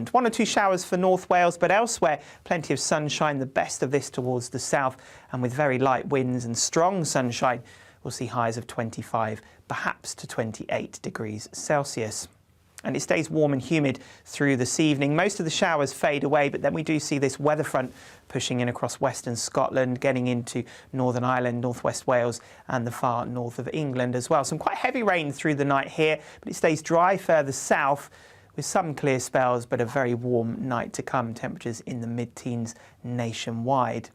around. 1 or 2 showers for North Wales, but elsewhere plenty of sunshine, the best of this towards the south, and with very light winds and strong sunshine, we'll see highs of 25, perhaps to 28 degrees Celsius. And it stays warm and humid through this evening. Most of the showers fade away, but then we do see this weather front pushing in across western Scotland, getting into Northern Ireland, northwest Wales and the far north of England as well. Some quite heavy rain through the night here, but it stays dry further south with some clear spells, but a very warm night to come. Temperatures in the mid-teens nationwide.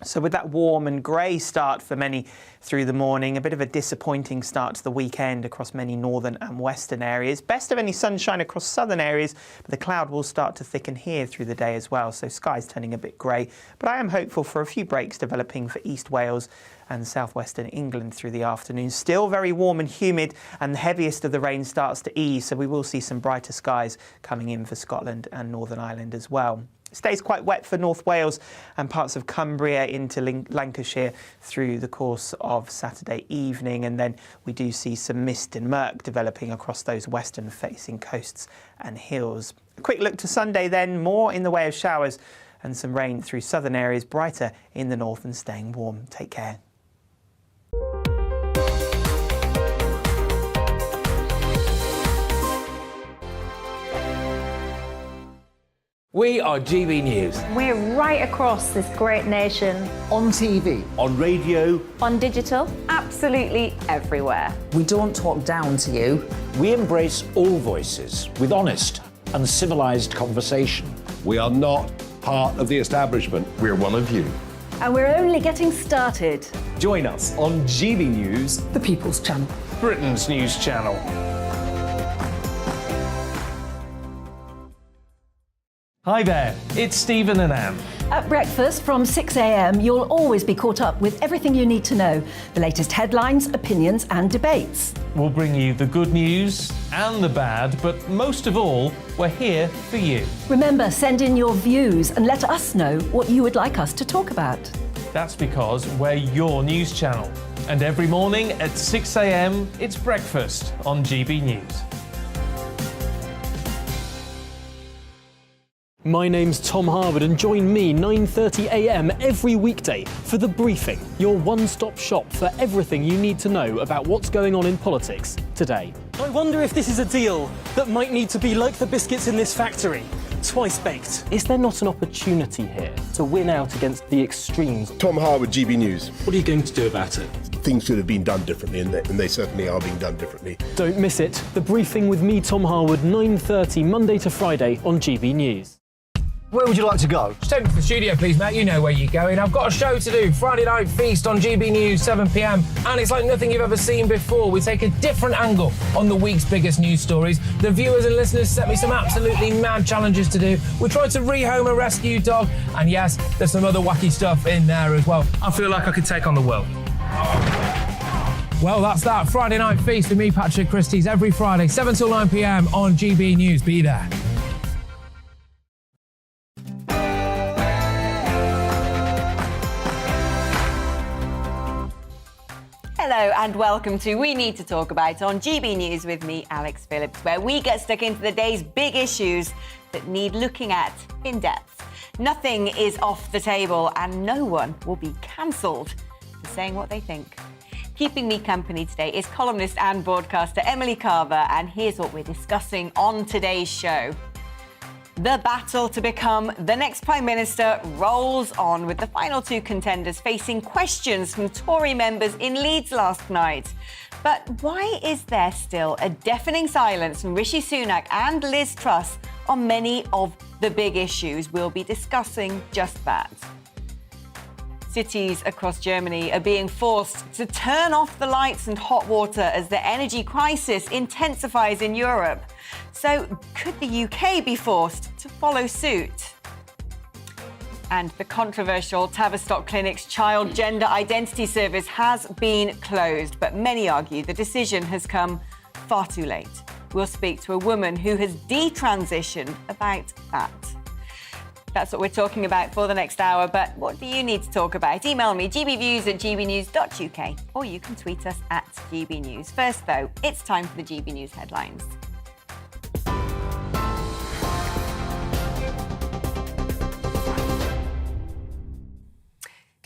So with that warm and grey start for many through the morning, a bit of a disappointing start to the weekend across many northern and western areas. Best of any sunshine across southern areas, but the cloud will start to thicken here through the day as well, so skies turning a bit grey. But I am hopeful for a few breaks developing for East Wales and southwestern England through the afternoon. Still very warm and humid, and the heaviest of the rain starts to ease, so we will see some brighter skies coming in for Scotland and Northern Ireland as well. It stays quite wet for North Wales and parts of Cumbria into Lancashire through the course of Saturday evening, and then we do see some mist and murk developing across those western facing coasts and hills. A quick look to Sunday then, more in the way of showers and some rain through southern areas, brighter in the north and staying warm. Take care. We are GB News. We're right across this great nation. On TV. On radio. On digital. Absolutely everywhere. We don't talk down to you. We embrace all voices with honest and civilised conversation. We are not part of the establishment. We're one of you. And we're only getting started. Join us on GB News, The People's Channel. Britain's news channel. Hi there, it's Stephen and Anne. At breakfast from 6 a.m, you'll always be caught up with everything you need to know, the latest headlines, opinions and debates. We'll bring you the good news and the bad, but most of all, we're here for you. Remember, send in your views and let us know what you would like us to talk about. That's because we're your news channel. And every morning at 6 a.m, it's breakfast on GB News. My name's Tom Harwood, and join me 9:30 a.m. every weekday for The Briefing, your one-stop shop for everything you need to know about what's going on in politics today. I wonder if this is a deal that might need to be like the biscuits in this factory, twice baked. Is there not an opportunity here to win out against the extremes? Tom Harwood, GB News. What are you going to do about it? Things should have been done differently, and they certainly are being done differently. Don't miss it. The Briefing with me, Tom Harwood, 9:30 Monday to Friday on GB News. Where would you like to go? Just take me to the studio, please, mate. You know where you're going. I've got a show to do. Friday Night Feast on GB News, 7 p.m. And it's like nothing you've ever seen before. We take a different angle on the week's biggest news stories. The viewers and listeners set me some absolutely mad challenges to do. We tried to rehome a rescue dog. And yes, there's some other wacky stuff in there as well. I feel like I could take on the world. Well, that's that. Friday Night Feast with me, Patrick Christie's, every Friday, 7 till 9 p.m. on GB News. Be there. Hello and welcome to We Need to Talk About on GB News with me, Alex Phillips, where we get stuck into the day's big issues that need looking at in depth. Nothing is off the table and no one will be cancelled for saying what they think. Keeping me company today is columnist and broadcaster Emily Carver, and here's what we're discussing on today's show. The battle to become the next Prime Minister rolls on, with the final 2 contenders facing questions from Tory members in Leeds last night. But why is there still a deafening silence from Rishi Sunak and Liz Truss on many of the big issues? We'll be discussing just that. Cities across Germany are being forced to turn off the lights and hot water as the energy crisis intensifies in Europe. So could the UK be forced to follow suit? And the controversial Tavistock Clinic's child gender identity service has been closed, but many argue the decision has come far too late. We'll speak to a woman who has detransitioned about that. That's what we're talking about for the next hour, but what do you need to talk about? Email me, gbviews@gbnews.uk, or you can tweet us at gbnews. First, though, it's time for the GB News headlines.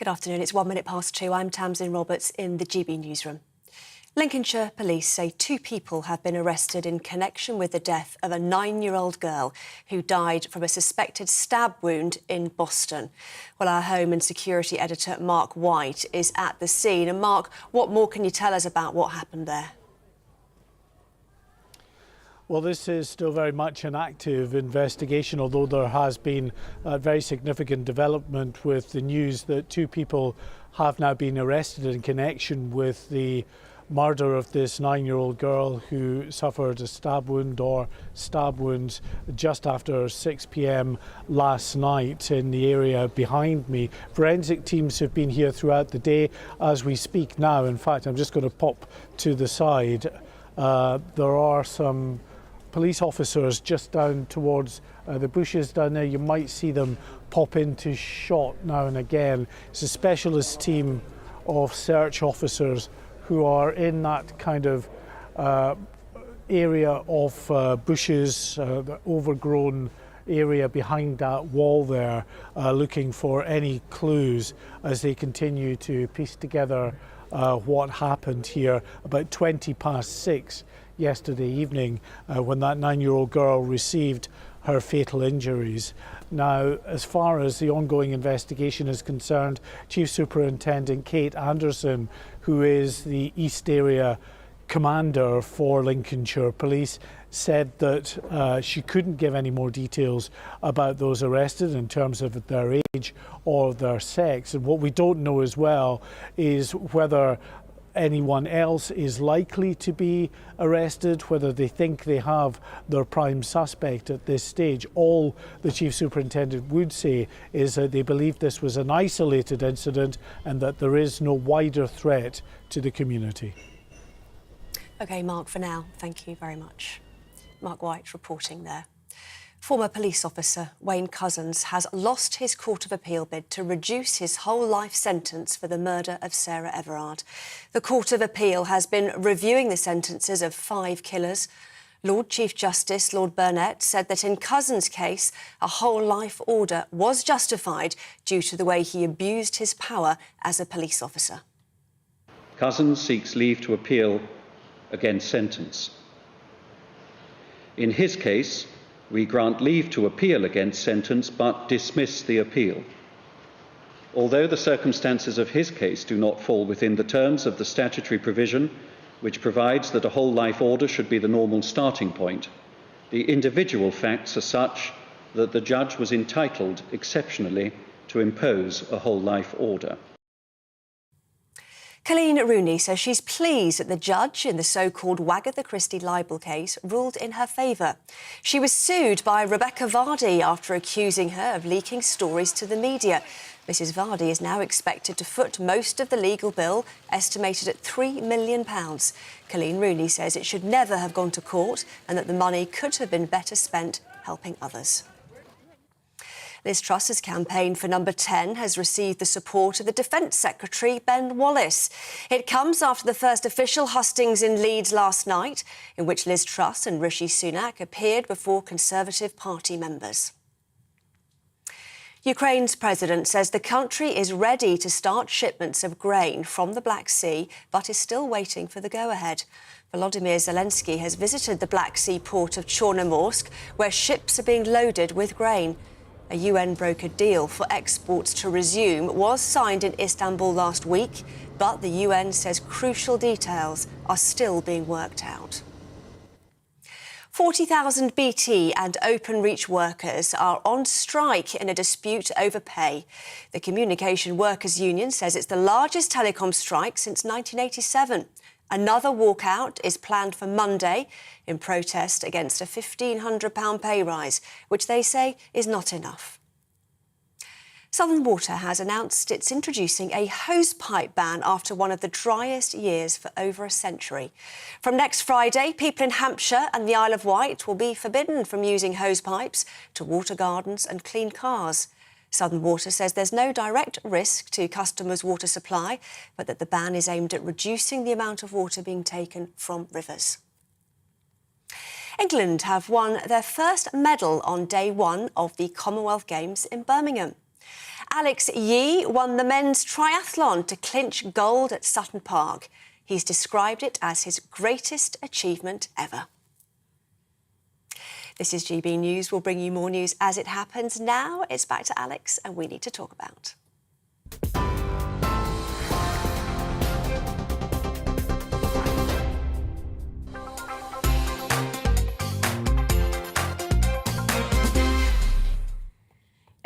Good afternoon. It's 2:01. I'm Tamsin Roberts in the GB newsroom. Lincolnshire police say 2 people have been arrested in connection with the death of a 9-year-old girl who died from a suspected stab wound in Boston. Well, our Home and Security editor Mark White is at the scene. And Mark, what more can you tell us about what happened there? Well, this is still very much an active investigation, although there has been a very significant development with the news that 2 people have now been arrested in connection with the murder of this 9-year-old girl who suffered a stab wound or stab wounds just after 6 p.m. last night in the area behind me. Forensic teams have been here throughout the day as we speak now. In fact, I'm just going to pop to the side. There are some police officers just down towards the bushes down there. You might see them pop into shot now and again. It's a specialist team of search officers who are in that kind of area of bushes, the overgrown area behind that wall there, looking for any clues as they continue to piece together what happened here about 6:20 yesterday evening when that 9-year-old girl received her fatal injuries. Now, as far as the ongoing investigation is concerned, Chief Superintendent Kate Anderson, who is the East Area Commander for Lincolnshire Police, said that she couldn't give any more details about those arrested in terms of their age or their sex. And what we don't know as well is whether anyone else is likely to be arrested, whether they think they have their prime suspect at this stage. All the Chief Superintendent would say is that they believe this was an isolated incident and that there is no wider threat to the community. OK, Mark, for now, thank you very much. Mark White reporting there. Former police officer Wayne Couzens has lost his Court of Appeal bid to reduce his whole life sentence for the murder of Sarah Everard. The Court of Appeal has been reviewing the sentences of 5 killers. Lord Chief Justice Lord Burnett said that in Couzens' case, a whole life order was justified due to the way he abused his power as a police officer. Couzens seeks leave to appeal against sentence. In his case, we grant leave to appeal against sentence but dismiss the appeal. Although the circumstances of his case do not fall within the terms of the statutory provision which provides that a whole life order should be the normal starting point, the individual facts are such that the judge was entitled exceptionally to impose a whole life order. Colleen Rooney says she's pleased that the judge in the so-called Wagatha Christie libel case ruled in her favour. She was sued by Rebecca Vardy after accusing her of leaking stories to the media. Mrs Vardy is now expected to foot most of the legal bill, estimated at £3 million. Colleen Rooney says it should never have gone to court and that the money could have been better spent helping others. Liz Truss's campaign for number 10 has received the support of the Defence Secretary, Ben Wallace. It comes after the first official hustings in Leeds last night, in which Liz Truss and Rishi Sunak appeared before Conservative Party members. Ukraine's president says the country is ready to start shipments of grain from the Black Sea, but is still waiting for the go-ahead. Volodymyr Zelensky has visited the Black Sea port of Chornomorsk, where ships are being loaded with grain. A UN-brokered deal for exports to resume was signed in Istanbul last week, but the UN says crucial details are still being worked out. 40,000 BT and Openreach workers are on strike in a dispute over pay. The Communication Workers Union says it's the largest telecom strike since 1987. Another walkout is planned for Monday in protest against a £1,500 pay rise, which they say is not enough. Southern Water has announced it's introducing a hosepipe ban after one of the driest years for over a century. From next Friday, people in Hampshire and the Isle of Wight will be forbidden from using hosepipes to water gardens and clean cars. Southern Water says there's no direct risk to customers' water supply, but that the ban is aimed at reducing the amount of water being taken from rivers. England have won their first medal on day 1 of the Commonwealth Games in Birmingham. Alex Yee won the men's triathlon to clinch gold at Sutton Park. He's described it as his greatest achievement ever. This is GB News. We'll bring you more news as it happens. Now it's back to Alex and We Need to Talk About.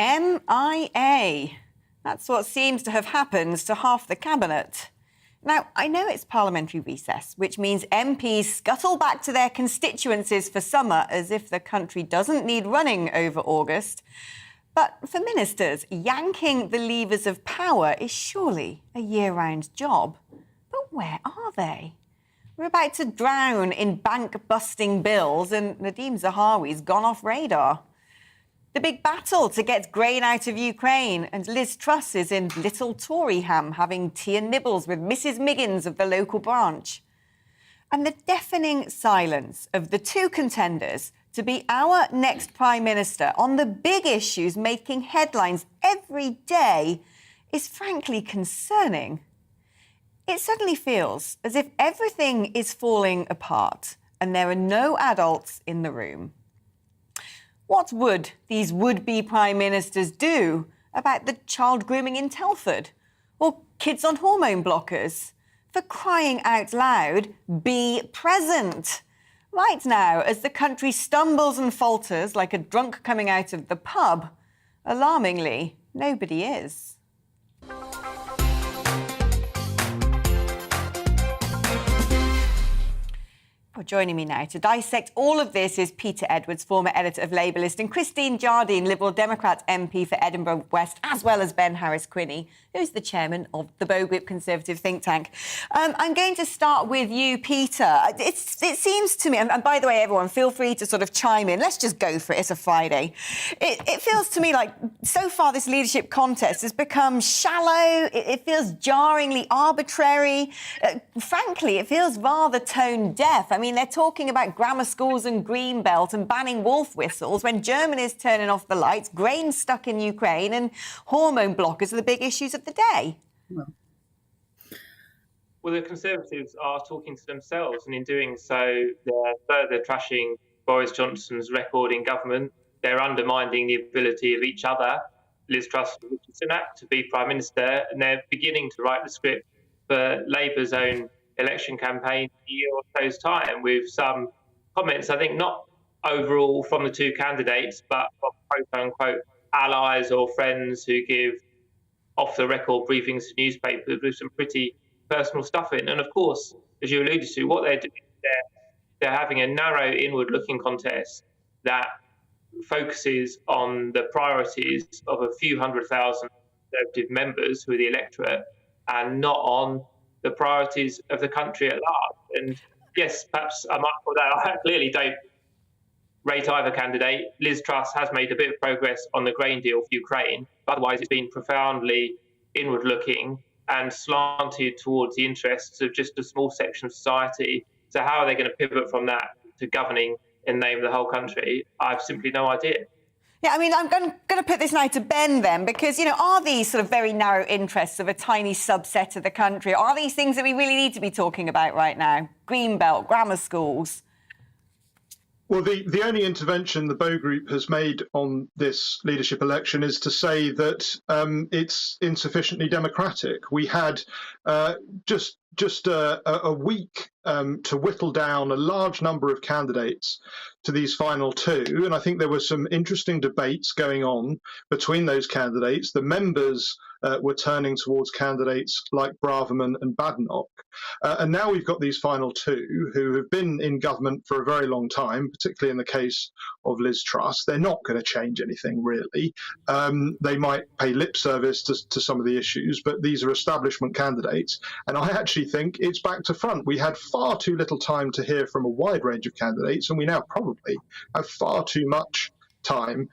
MIA. That's what seems to have happened to half the cabinet. Now, I know it's parliamentary recess, which means MPs scuttle back to their constituencies for summer as if the country doesn't need running over August. But for ministers, yanking the levers of power is surely a year-round job. But where are they? We're about to drown in bank-busting bills and Nadhim Zahawi's gone off radar. The big battle to get grain out of Ukraine, and Liz Truss is in Little Toryham having tea and nibbles with Mrs Miggins of the local branch. And the deafening silence of the two contenders to be our next Prime Minister on the big issues making headlines every day is frankly concerning. It suddenly feels as if everything is falling apart and there are no adults in the room. What would these would-be Prime Ministers do about the child grooming in Telford? Or kids on hormone blockers? For crying out loud, be present. Right now, as the country stumbles and falters like a drunk coming out of the pub, alarmingly, nobody is. Well, joining me now to dissect all of this is Peter Edwards, former editor of Labourist, and Christine Jardine, Liberal Democrat MP for Edinburgh West, as well as Ben Harris-Quinney, who's the chairman of the Bow Group Conservative think tank. I'm going to start with you, Peter. It seems to me, and by the way, everyone, feel free to sort of chime in. Let's just go for it. It's a Friday. It feels to me like so far this leadership contest has become shallow. It feels jarringly arbitrary. Frankly, it feels rather tone deaf. I mean, they're talking about grammar schools and Greenbelt and banning wolf whistles when Germany's turning off the lights, grain stuck in Ukraine and hormone blockers are the big issues of the day. Well, the Conservatives are talking to themselves, and in doing so, they're further trashing Boris Johnson's record in government. They're undermining the ability of each other, Liz Truss and Rishi Sunak, to be Prime Minister, and they're beginning to write the script for Labour's own election campaign in a year or so's time, with some comments, I think, not overall from the two candidates, but from quote-unquote allies or friends who give off-the-record briefings to newspapers with some pretty personal stuff in. And of course, as you alluded to, what they're doing, they're having a narrow inward-looking contest that focuses on the priorities of a few 100,000 Conservative members who are the electorate, and not on the priorities of the country at large. And yes, perhaps I might put that I clearly don't rate either candidate. Liz Truss has made a bit of progress on the grain deal for Ukraine, but otherwise it's been profoundly inward-looking and slanted towards the interests of just a small section of society. So how are they going to pivot from that to governing in the name of the whole country? I have simply no idea. Yeah, I mean, I'm going to put this now to Ben then, because, you know, are these sort of very narrow interests of a tiny subset of the country, are these things that we really need to be talking about right now? Greenbelt, grammar schools? Well, the only intervention the Bow Group has made on this leadership election is to say that it's insufficiently democratic. We had just a week to whittle down a large number of candidates to these final two, and I think there were some interesting debates going on between those candidates. The members were turning towards candidates like Braverman and Badenoch. And now we've got these final two who have been in government for a very long time, particularly in the case of Liz Truss. They're not going to change anything, really. They might pay lip service to some of the issues, but these are establishment candidates. And I actually think it's back to front. We had far too little time to hear from a wide range of candidates, and we now probably have far too much time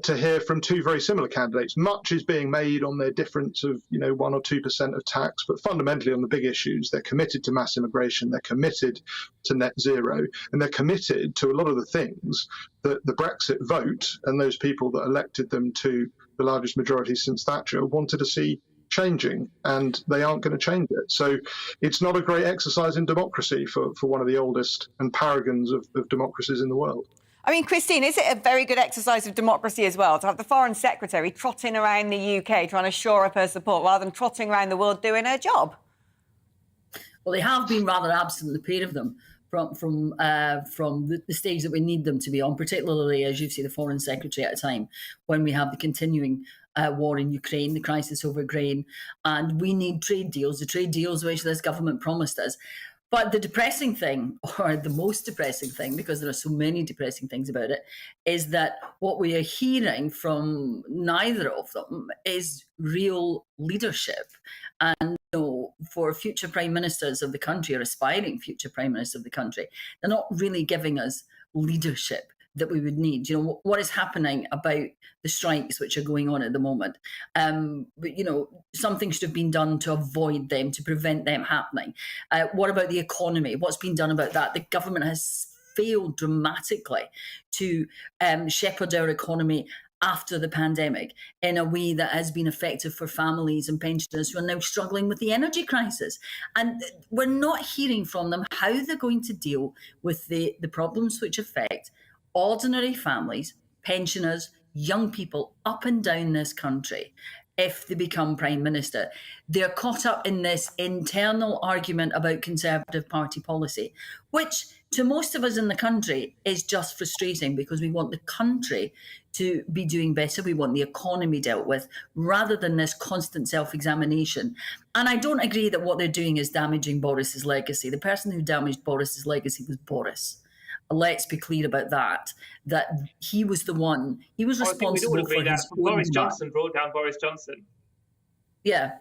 to hear from two very similar candidates. Much is being made on their difference of 1 or 2% of tax, but fundamentally on the big issues, they're committed to mass immigration, they're committed to net zero, and they're committed to a lot of the things that the Brexit vote and those people that elected them to the largest majority since Thatcher wanted to see changing, and they aren't going to change it. So it's not a great exercise in democracy for one of the oldest and paragons of democracies in the world. I mean, Christine, is it a very good exercise of democracy as well to have the Foreign Secretary trotting around the UK trying to shore up her support rather than trotting around the world doing her job? Well, they have been rather absent, the pair of them, from the stage that we need them to be on, particularly, as you see, the Foreign Secretary at a time when we have the continuing war in Ukraine, the crisis over grain, and we need trade deals, the trade deals which this government promised us. But the depressing thing, or the most depressing thing, because there are so many depressing things about it, is that what we are hearing from neither of them is real leadership. And for future prime ministers of the country, or aspiring future prime ministers of the country, they're not really giving us leadership that we would need. What is happening about the strikes which are going on at the moment? But, something should have been done to avoid them, to prevent them happening. What about the economy? What's been done about that? The government has failed dramatically to shepherd our economy after the pandemic in a way that has been effective for families and pensioners who are now struggling with the energy crisis. And we're not hearing from them how they're going to deal with the problems which affect ordinary families, pensioners, young people up and down this country if they become Prime Minister. They're caught up in this internal argument about Conservative Party policy, which to most of us in the country is just frustrating because we want the country to be doing better. We want the economy dealt with rather than this constant self-examination. And I don't agree that what they're doing is damaging Boris's legacy. The person who damaged Boris's legacy was Boris. Let's be clear about that he was the one, he was responsible for his own Boris Johnson brought down Boris Johnson. Yeah.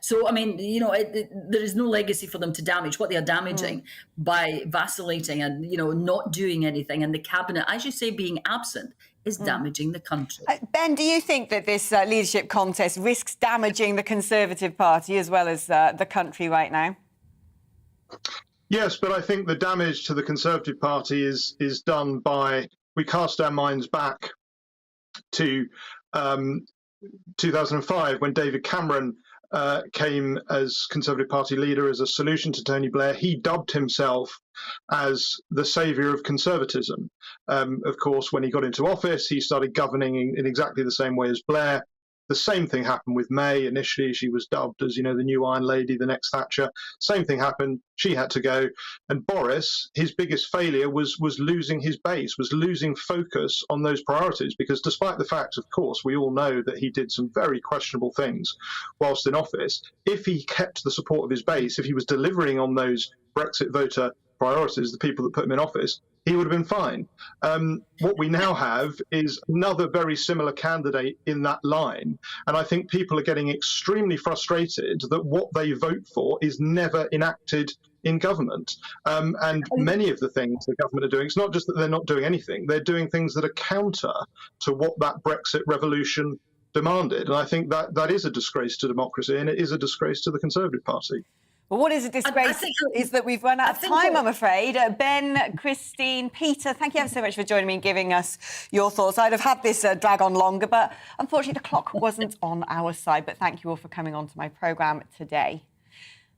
So, I mean, there is no legacy for them to damage. What they are damaging by vacillating and, not doing anything, and the cabinet, as you say, being absent, is damaging the country. Ben, do you think that this leadership contest risks damaging the Conservative Party as well as the country right now? Yes, but I think the damage to the Conservative Party is done by, we cast our minds back to 2005 when David Cameron came as Conservative Party leader as a solution to Tony Blair. He dubbed himself as the saviour of conservatism. Of course, when he got into office, he started governing in exactly the same way as Blair. The same thing happened with May. Initially, she was dubbed as, the new Iron Lady, the next Thatcher. Same thing happened. She had to go. And Boris, his biggest failure was losing his base, was losing focus on those priorities. Because despite the fact, of course, we all know that he did some very questionable things whilst in office, if he kept the support of his base, if he was delivering on those Brexit voter priorities, the people that put him in office, he would have been fine. What we now have is another very similar candidate in that line. And I think people are getting extremely frustrated that what they vote for is never enacted in government. And many of the things the government are doing, it's not just that they're not doing anything, they're doing things that are counter to what that Brexit revolution demanded. And I think that is a disgrace to democracy, and it is a disgrace to the Conservative Party. Well, what is a disgrace is that we've run out of time, I'm afraid. Ben, Christine, Peter, thank you ever so much for joining me and giving us your thoughts. I'd have had this drag on longer, but unfortunately the clock wasn't on our side. But thank you all for coming on to my programme today.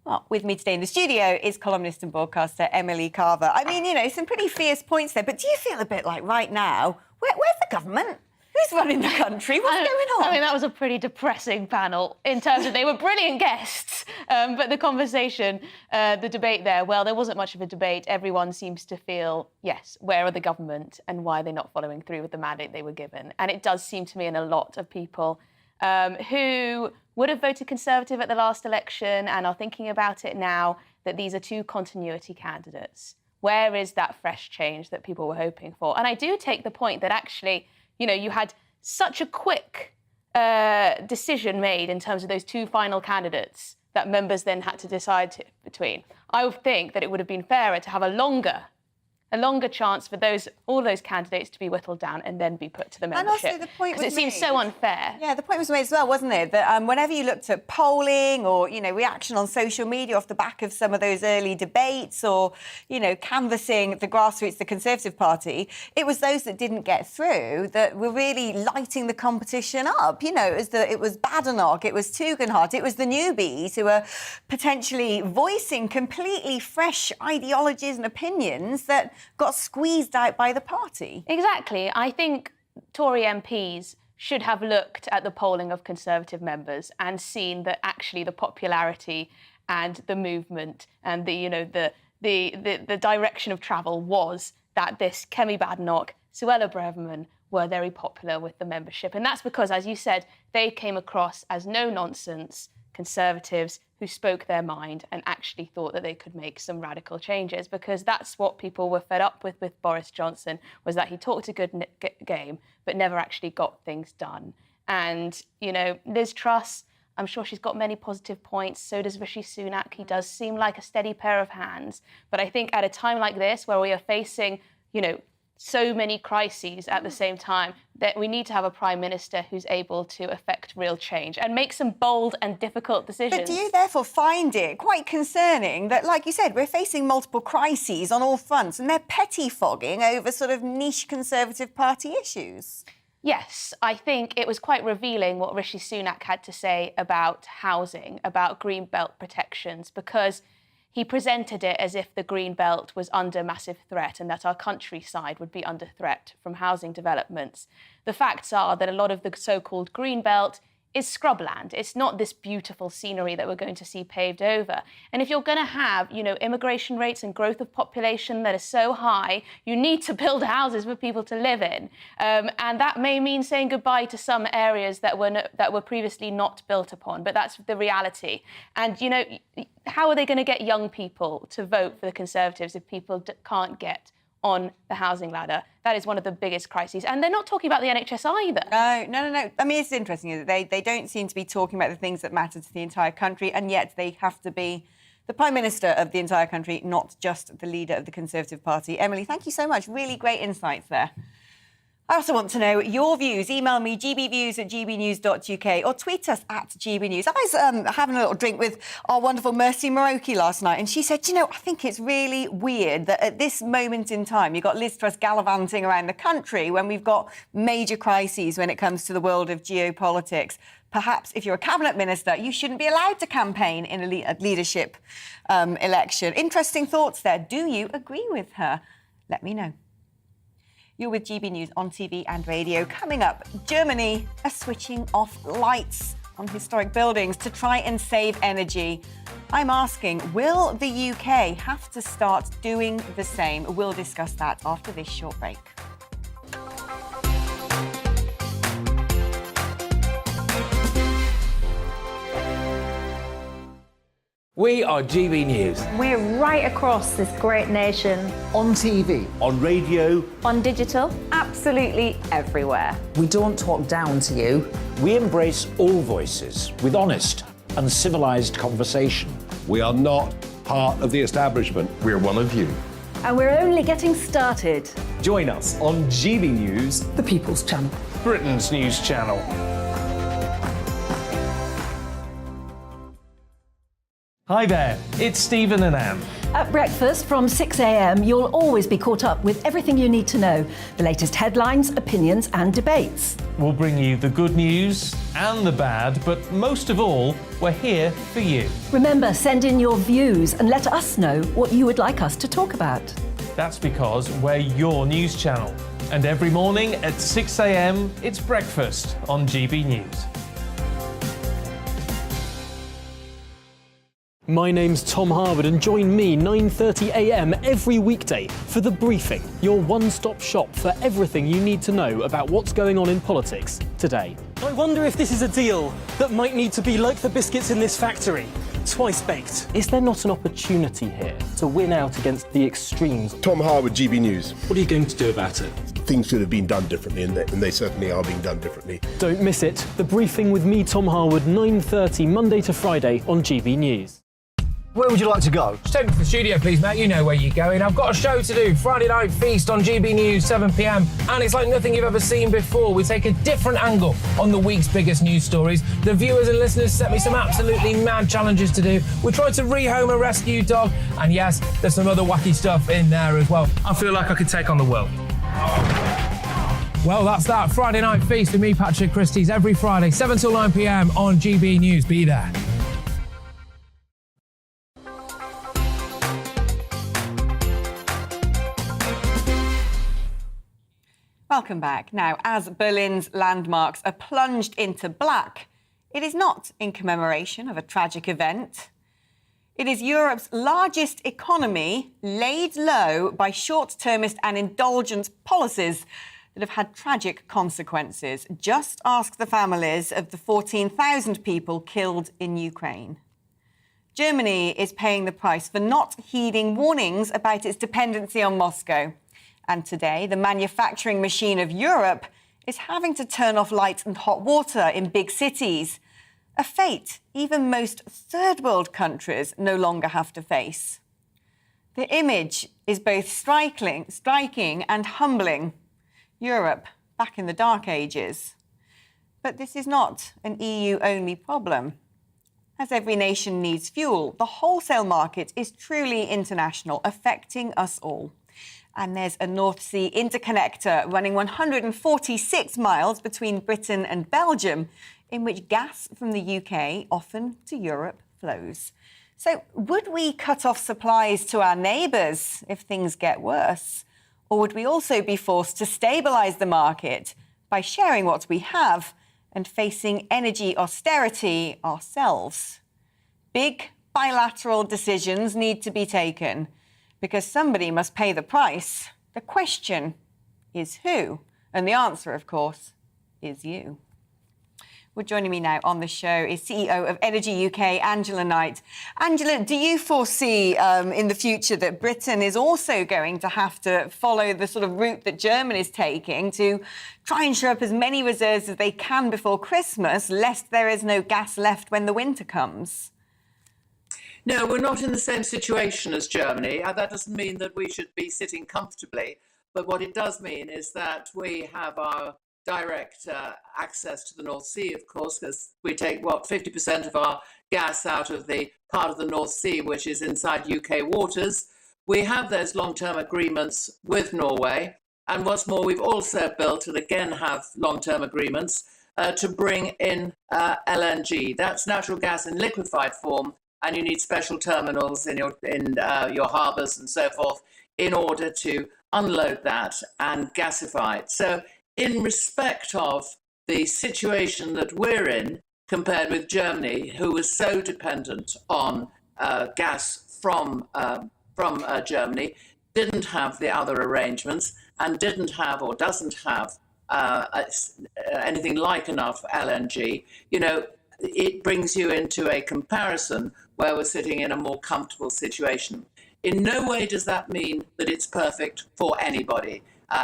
Well, with me today in the studio is columnist and broadcaster Emily Carver. I mean, some pretty fierce points there, but do you feel a bit like right now, where's the government? Who's running the country? What's going on? I mean, that was a pretty depressing panel in terms of they were brilliant guests, but the conversation, the debate there, well, there wasn't much of a debate. Everyone seems to feel, yes, where are the government and why are they not following through with the mandate they were given? And it does seem to me, and a lot of people who would have voted Conservative at the last election and are thinking about it now, that these are two continuity candidates. Where is that fresh change that people were hoping for? And I do take the point that actually, you had such a quick decision made in terms of those two final candidates that members then had to decide between. I would think that it would have been fairer to have a longer a longer chance for all those candidates to be whittled down and then be put to the membership. And also the point was it seems made. so unfair. Yeah, the point was made as well, wasn't it? That whenever you looked at polling or, reaction on social media off the back of some of those early debates or, canvassing the grassroots, the Conservative Party, it was those that didn't get through that were really lighting the competition up. It was Badenoch, it was Tugendhat, it was the newbies who were potentially voicing completely fresh ideologies and opinions that got squeezed out by the party. Exactly. I think Tory MPs should have looked at the polling of Conservative members and seen that actually the popularity and the movement and the direction of travel was that this Kemi Badenoch, Suella Braverman were very popular with the membership. And that's because, as you said, they came across as no-nonsense Conservatives who spoke their mind and actually thought that they could make some radical changes, because that's what people were fed up with Boris Johnson, was that he talked a good game but never actually got things done. And, Liz Truss, I'm sure she's got many positive points, so does Rishi Sunak. He does seem like a steady pair of hands. But I think at a time like this, where we are facing, so many crises at the same time, that we need to have a Prime Minister who's able to effect real change and make some bold and difficult decisions. But do you therefore find it quite concerning that, like you said, we're facing multiple crises on all fronts and they're pettifogging over sort of niche Conservative Party issues? Yes, I think it was quite revealing what Rishi Sunak had to say about housing, about green belt protections, because he presented it as if the green belt was under massive threat and that our countryside would be under threat from housing developments. The facts are that a lot of the so-called green belt is scrubland. It's not this beautiful scenery that we're going to see paved over. And if you're going to have, immigration rates and growth of population that are so high, you need to build houses for people to live in. And that may mean saying goodbye to some areas that were previously not built upon, but that's the reality. And, how are they going to get young people to vote for the Conservatives if people can't get on the housing ladder? That is one of the biggest crises. And they're not talking about the NHS either. No. I mean, it's interesting, isn't it? They don't seem to be talking about the things that matter to the entire country, and yet they have to be the Prime Minister of the entire country, not just the leader of the Conservative Party. Emily, thank you so much. Really great insights there. I also want to know your views. Email me, gbviews@gbnews.uk, or tweet us at gbnews. I was having a little drink with our wonderful Mercy Moroki last night, and she said, I think it's really weird that at this moment in time, you've got Liz Truss gallivanting around the country when we've got major crises when it comes to the world of geopolitics. Perhaps if you're a cabinet minister, you shouldn't be allowed to campaign in a leadership election. Interesting thoughts there. Do you agree with her? Let me know. You're with GB News on TV and radio. Coming up, Germany are switching off lights on historic buildings to try and save energy. I'm asking, will the UK have to start doing the same? We'll discuss that after this short break. We are GB News. We're right across this great nation. On TV. On radio. On digital. Absolutely everywhere. We don't talk down to you. We embrace all voices with honest and civilised conversation. We are not part of the establishment. We're one of you. And we're only getting started. Join us on GB News, the People's Channel, Britain's news channel. Hi there, it's Stephen and Anne. At breakfast from 6 a.m, you'll always be caught up with everything you need to know, the latest headlines, opinions and debates. We'll bring you the good news and the bad, but most of all, we're here for you. Remember, send in your views and let us know what you would like us to talk about. That's because we're your news channel. And every morning at 6 a.m, it's breakfast on GB News. My name's Tom Harwood, and join me 9:30 a.m. every weekday for The Briefing, your one-stop shop for everything you need to know about what's going on in politics today. I wonder if this is a deal that might need to be like the biscuits in this factory, twice baked. Is there not an opportunity here to win out against the extremes? Tom Harwood, GB News. What are you going to do about it? Things should have been done differently, and they certainly are being done differently. Don't miss it. The Briefing with me, Tom Harwood, 9:30 Monday to Friday on GB News. Where would you like to go? Just take me to the studio, please, mate. You know where you're going. I've got a show to do. Friday Night Feast on GB News, 7 p.m. And it's like nothing you've ever seen before. We take a different angle on the week's biggest news stories. The viewers and listeners set me some absolutely mad challenges to do. We tried to rehome a rescue dog. And yes, there's some other wacky stuff in there as well. I feel like I could take on the world. Well, that's that. Friday Night Feast with me, Patrick Christie's, every Friday, 7 till 9 p.m. on GB News. Be there. Welcome back. Now, as Berlin's landmarks are plunged into black, it is not in commemoration of a tragic event. It is Europe's largest economy laid low by short-termist and indulgent policies that have had tragic consequences. Just ask the families of the 14,000 people killed in Ukraine. Germany is paying the price for not heeding warnings about its dependency on Moscow. And today, the manufacturing machine of Europe is having to turn off light and hot water in big cities, a fate even most third world countries no longer have to face. The image is both striking and humbling. Europe back in the dark ages. But this is not an EU-only problem. As every nation needs fuel, the wholesale market is truly international, affecting us all. And there's a North Sea interconnector running 146 miles between Britain and Belgium, in which gas from the UK, often to Europe, flows. So would we cut off supplies to our neighbours if things get worse? Or would we also be forced to stabilise the market by sharing what we have and facing energy austerity ourselves? Big bilateral decisions need to be taken, because somebody must pay the price. The question is who? And the answer, of course, is you. Well, joining me now on the show is CEO of Energy UK, Angela Knight. Angela, do you foresee in the future that Britain is also going to have to follow the sort of route that Germany is taking to try and shore up as many reserves as they can before Christmas, lest there is no gas left when the winter comes? No, we're not in the same situation as Germany. That doesn't mean that we should be sitting comfortably, but what it does mean is that we have our direct access to the North Sea, of course, because we take, 50% of our gas out of the part of the North Sea, which is inside UK waters. We have those long-term agreements with Norway. And what's more, we've also built, and again have long-term agreements, to bring in LNG. That's natural gas in liquefied form, and you need special terminals in your harbours and so forth in order to unload that and gasify it. So in respect of the situation that we're in, compared with Germany, who was so dependent on gas from Germany, didn't have the other arrangements and didn't have or doesn't have anything like enough LNG, it brings you into a comparison where we're sitting in a more comfortable situation. In no way does that mean that it's perfect for anybody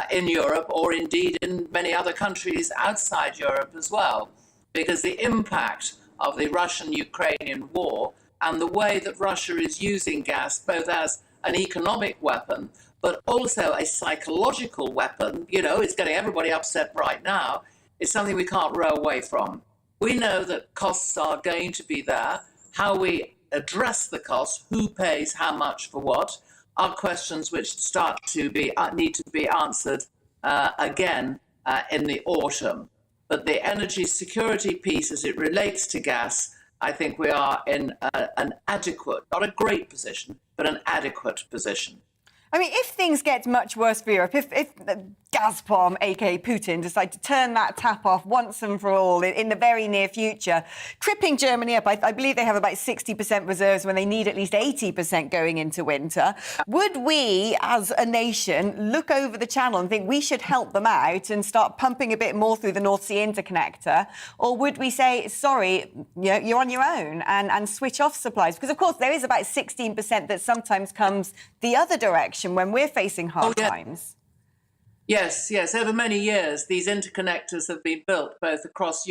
in Europe, or indeed in many other countries outside Europe as well, because the impact of the Russian-Ukrainian war and the way that Russia is using gas both as an economic weapon but also a psychological weapon, it's getting everybody upset right now, is something we can't row away from. We know that costs are going to be there. How we address the costs, who pays how much for what, are questions which need to be answered again in the autumn. But the energy security piece as it relates to gas, I think we are in an adequate, not a great position, but an adequate position. I mean, if things get much worse for Europe, if Gazprom, aka Putin, decide to turn that tap off once and for all in the very near future, tripping Germany up, I believe they have about 60% reserves when they need at least 80% going into winter. Would we, as a nation, look over the channel and think we should help them out and start pumping a bit more through the North Sea interconnector? Or would we say, sorry, you're on your own and switch off supplies? Because, of course, there is about 16% that sometimes comes the other direction when we're facing hard times. Yes. Over many years, these interconnectors have been built both across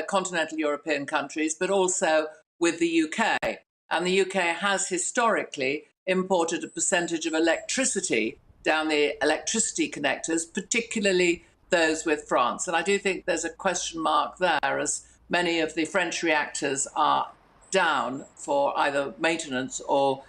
continental European countries, but also with the UK. And the UK has historically imported a percentage of electricity down the electricity connectors, particularly those with France. And I do think there's a question mark there, as many of the French reactors are down for either maintenance or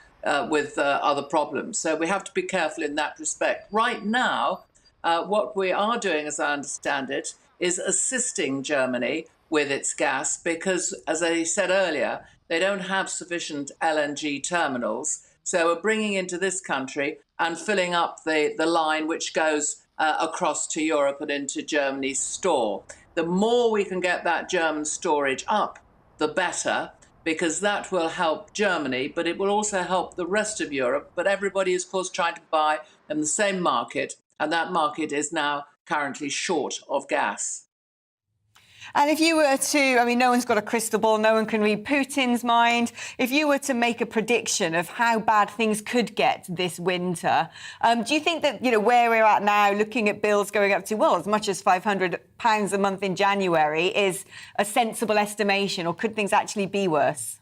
with other problems. So we have to be careful in that respect. Right now, what we are doing, as I understand it, is assisting Germany with its gas because, as I said earlier, they don't have sufficient LNG terminals. So we're bringing into this country and filling up the line which goes across to Europe and into Germany's store. The more we can get that German storage up, the better, because that will help Germany, but it will also help the rest of Europe. But everybody is, of course, trying to buy in the same market, and that market is now currently short of gas. And if you were to, I mean, no one's got a crystal ball, no one can read Putin's mind. If you were to make a prediction of how bad things could get this winter, do you think that, where we're at now, looking at bills going up to, well, as much as £500 a month in January is a sensible estimation, or could things actually be worse?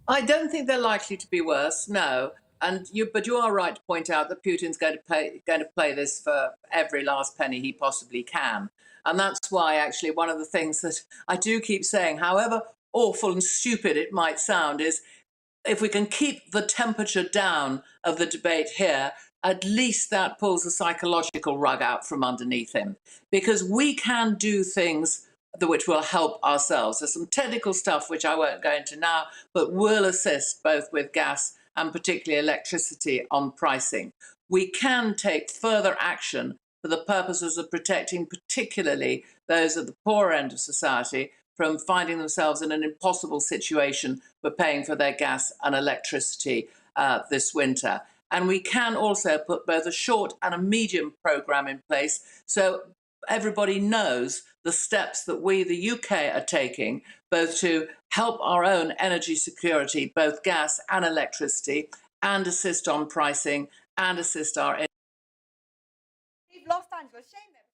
I don't think they're likely to be worse, no. But you are right to point out that Putin's going to play this for every last penny he possibly can. And that's why, actually, one of the things that I do keep saying, however awful and stupid it might sound, is if we can keep the temperature down of the debate here, at least that pulls the psychological rug out from underneath him. Because we can do things which will help ourselves. There's some technical stuff which I won't go into now, but will assist both with gas and particularly electricity on pricing. We can take further action for the purposes of protecting particularly those at the poorer end of society from finding themselves in an impossible situation for paying for their gas and electricity this winter. And we can also put both a short and a medium programme in place so everybody knows the steps that we, the UK, are taking, both to help our own energy security, both gas and electricity, and assist on pricing and assist our... Lost Angela. Shame that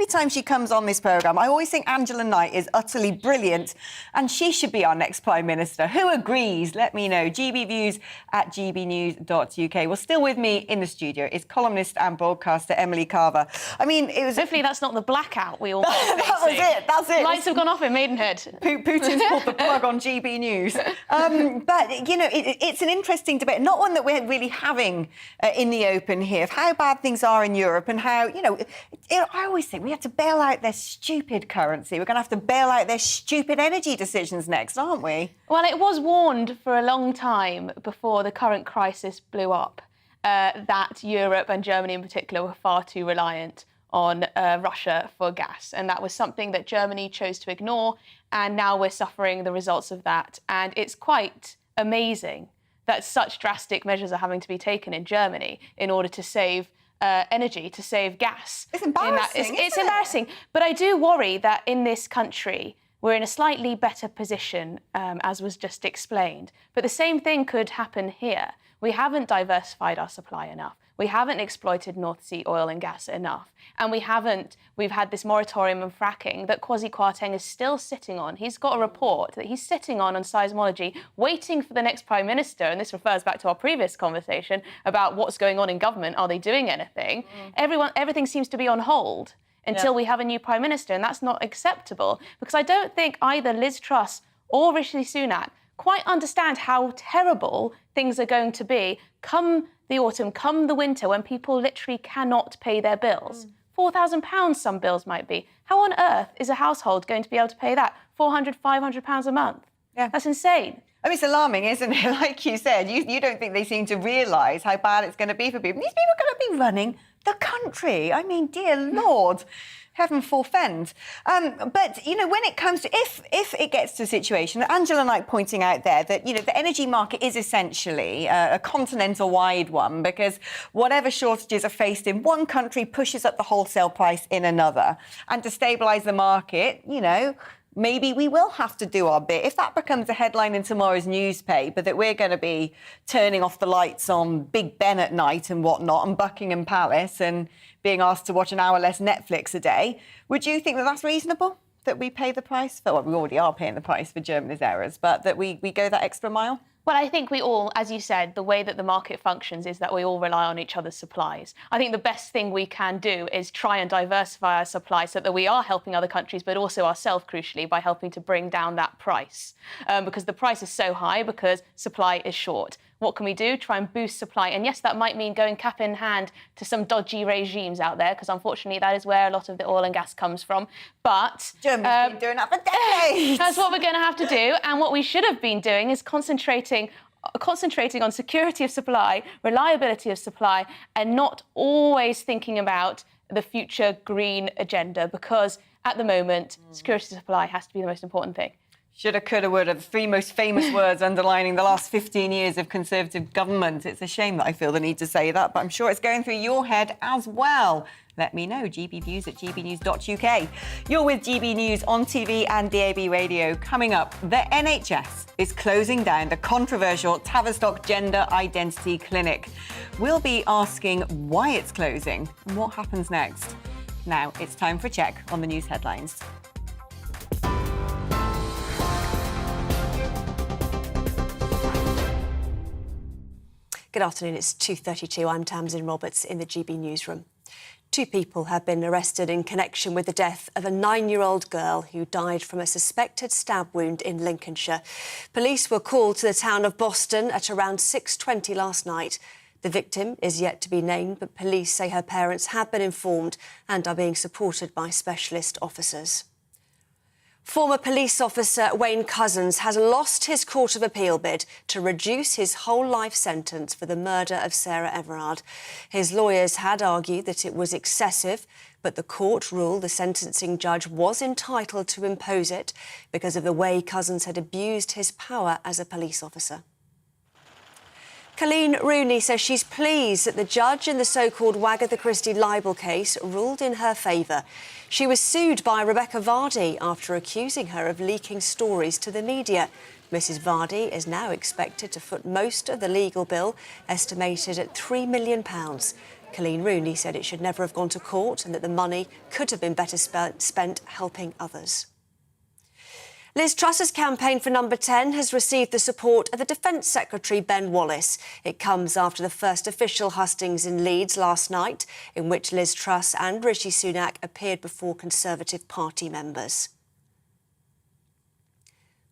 every time she comes on this programme, I always think Angela Knight is utterly brilliant and she should be our next Prime Minister. Who agrees? Let me know. gbviews@gbnews.uk. Well, still with me in the studio is columnist and broadcaster Emily Carver. I mean, it was... Hopefully that's not the blackout we all That was it, that's it. Lights have gone off in Maidenhead. Putin's pulled the plug on GB News. But, it's an interesting debate, not one that we're really having in the open here, of how bad things are in Europe and how, I always think we have to bail out their stupid currency. We're going to have to bail out their stupid energy decisions next, aren't we? Well, it was warned for a long time before the current crisis blew up that Europe and Germany in particular were far too reliant on Russia for gas. And that was something that Germany chose to ignore. And now we're suffering the results of that. And it's quite amazing that such drastic measures are having to be taken in Germany in order to save energy, to save gas. It's embarrassing. It's embarrassing. But I do worry that in this country, we're in a slightly better position, as was just explained. But the same thing could happen here. We haven't diversified our supply enough. We haven't exploited North Sea oil and gas enough. And we've had this moratorium on fracking that Kwasi Kwarteng is still sitting on. He's got a report that he's sitting on seismology, waiting for the next Prime Minister. And this refers back to our previous conversation about what's going on in government. Are they doing anything? Everything seems to be on hold until we have a new Prime Minister. And that's not acceptable because I don't think either Liz Truss or Rishi Sunak quite understand how terrible things are going to be come the autumn, come the winter, when people literally cannot pay their bills. £4,000 some bills might be. How on earth is a household going to be able to pay that? £400, £500 a month? Yeah. That's insane. I mean, it's alarming, isn't it? Like you said, you don't think they seem to realise how bad it's going to be for people. These people are going to be running the country. I mean, dear Lord. Heaven forfend. But, when it comes to, if it gets to a situation, Angela Knight pointing out there that, the energy market is essentially a continental-wide one because whatever shortages are faced in one country pushes up the wholesale price in another. And to stabilise the market, maybe we will have to do our bit. If that becomes a headline in tomorrow's newspaper, that we're going to be turning off the lights on Big Ben at night and whatnot, and Buckingham Palace, and being asked to watch an hour less Netflix a day, would you think that that's reasonable? that we pay the price for? Well, we already are paying the price for Germany's errors, but that we go that extra mile? Well, I think we all, as you said, the way that the market functions is that we all rely on each other's supplies. I think the best thing we can do is try and diversify our supply so that we are helping other countries, but also ourselves, crucially, by helping to bring down that price. Because the price is so high because supply is short. What can we do? Try and boost supply. And yes, that might mean going cap in hand to some dodgy regimes out there, because unfortunately that is where a lot of the oil and gas comes from. But Germany's been doing that for decades. That's what we're going to have to do. And what we should have been doing is concentrating on security of supply, reliability of supply, and not always thinking about the future green agenda, because at the moment, security of supply has to be the most important thing. Shoulda, coulda, woulda, the three most famous words underlining the last 15 years of Conservative government. It's a shame that I feel the need to say that, but I'm sure it's going through your head as well. Let me know, gbviews@gbnews.uk. You're with GB News on TV and DAB radio. Coming up, the NHS is closing down the controversial Tavistock Gender Identity Clinic. We'll be asking why it's closing and what happens next. Now, it's time for a check on the news headlines. Good afternoon, it's 2:32. I'm Tamsin Roberts in the GB newsroom. 2 people have been arrested in connection with the death of a 9-year-old girl who died from a suspected stab wound in Lincolnshire. Police were called to the town of Boston at around 6:20 last night. The victim is yet to be named, but police say her parents have been informed and are being supported by specialist officers. Former police officer Wayne Couzens has lost his Court of Appeal bid to reduce his whole life sentence for the murder of Sarah Everard. His lawyers had argued that it was excessive, but the court ruled the sentencing judge was entitled to impose it because of the way Couzens had abused his power as a police officer. Colleen Rooney says she's pleased that the judge in the so-called Wagatha Christie libel case ruled in her favour. She was sued by Rebecca Vardy after accusing her of leaking stories to the media. Mrs Vardy is now expected to foot most of the legal bill, estimated at £3 million. Colleen Rooney said it should never have gone to court and that the money could have been better spent helping others. Liz Truss's campaign for number 10 has received the support of the Defence Secretary Ben Wallace. It comes after the first official hustings in Leeds last night, in which Liz Truss and Rishi Sunak appeared before Conservative Party members.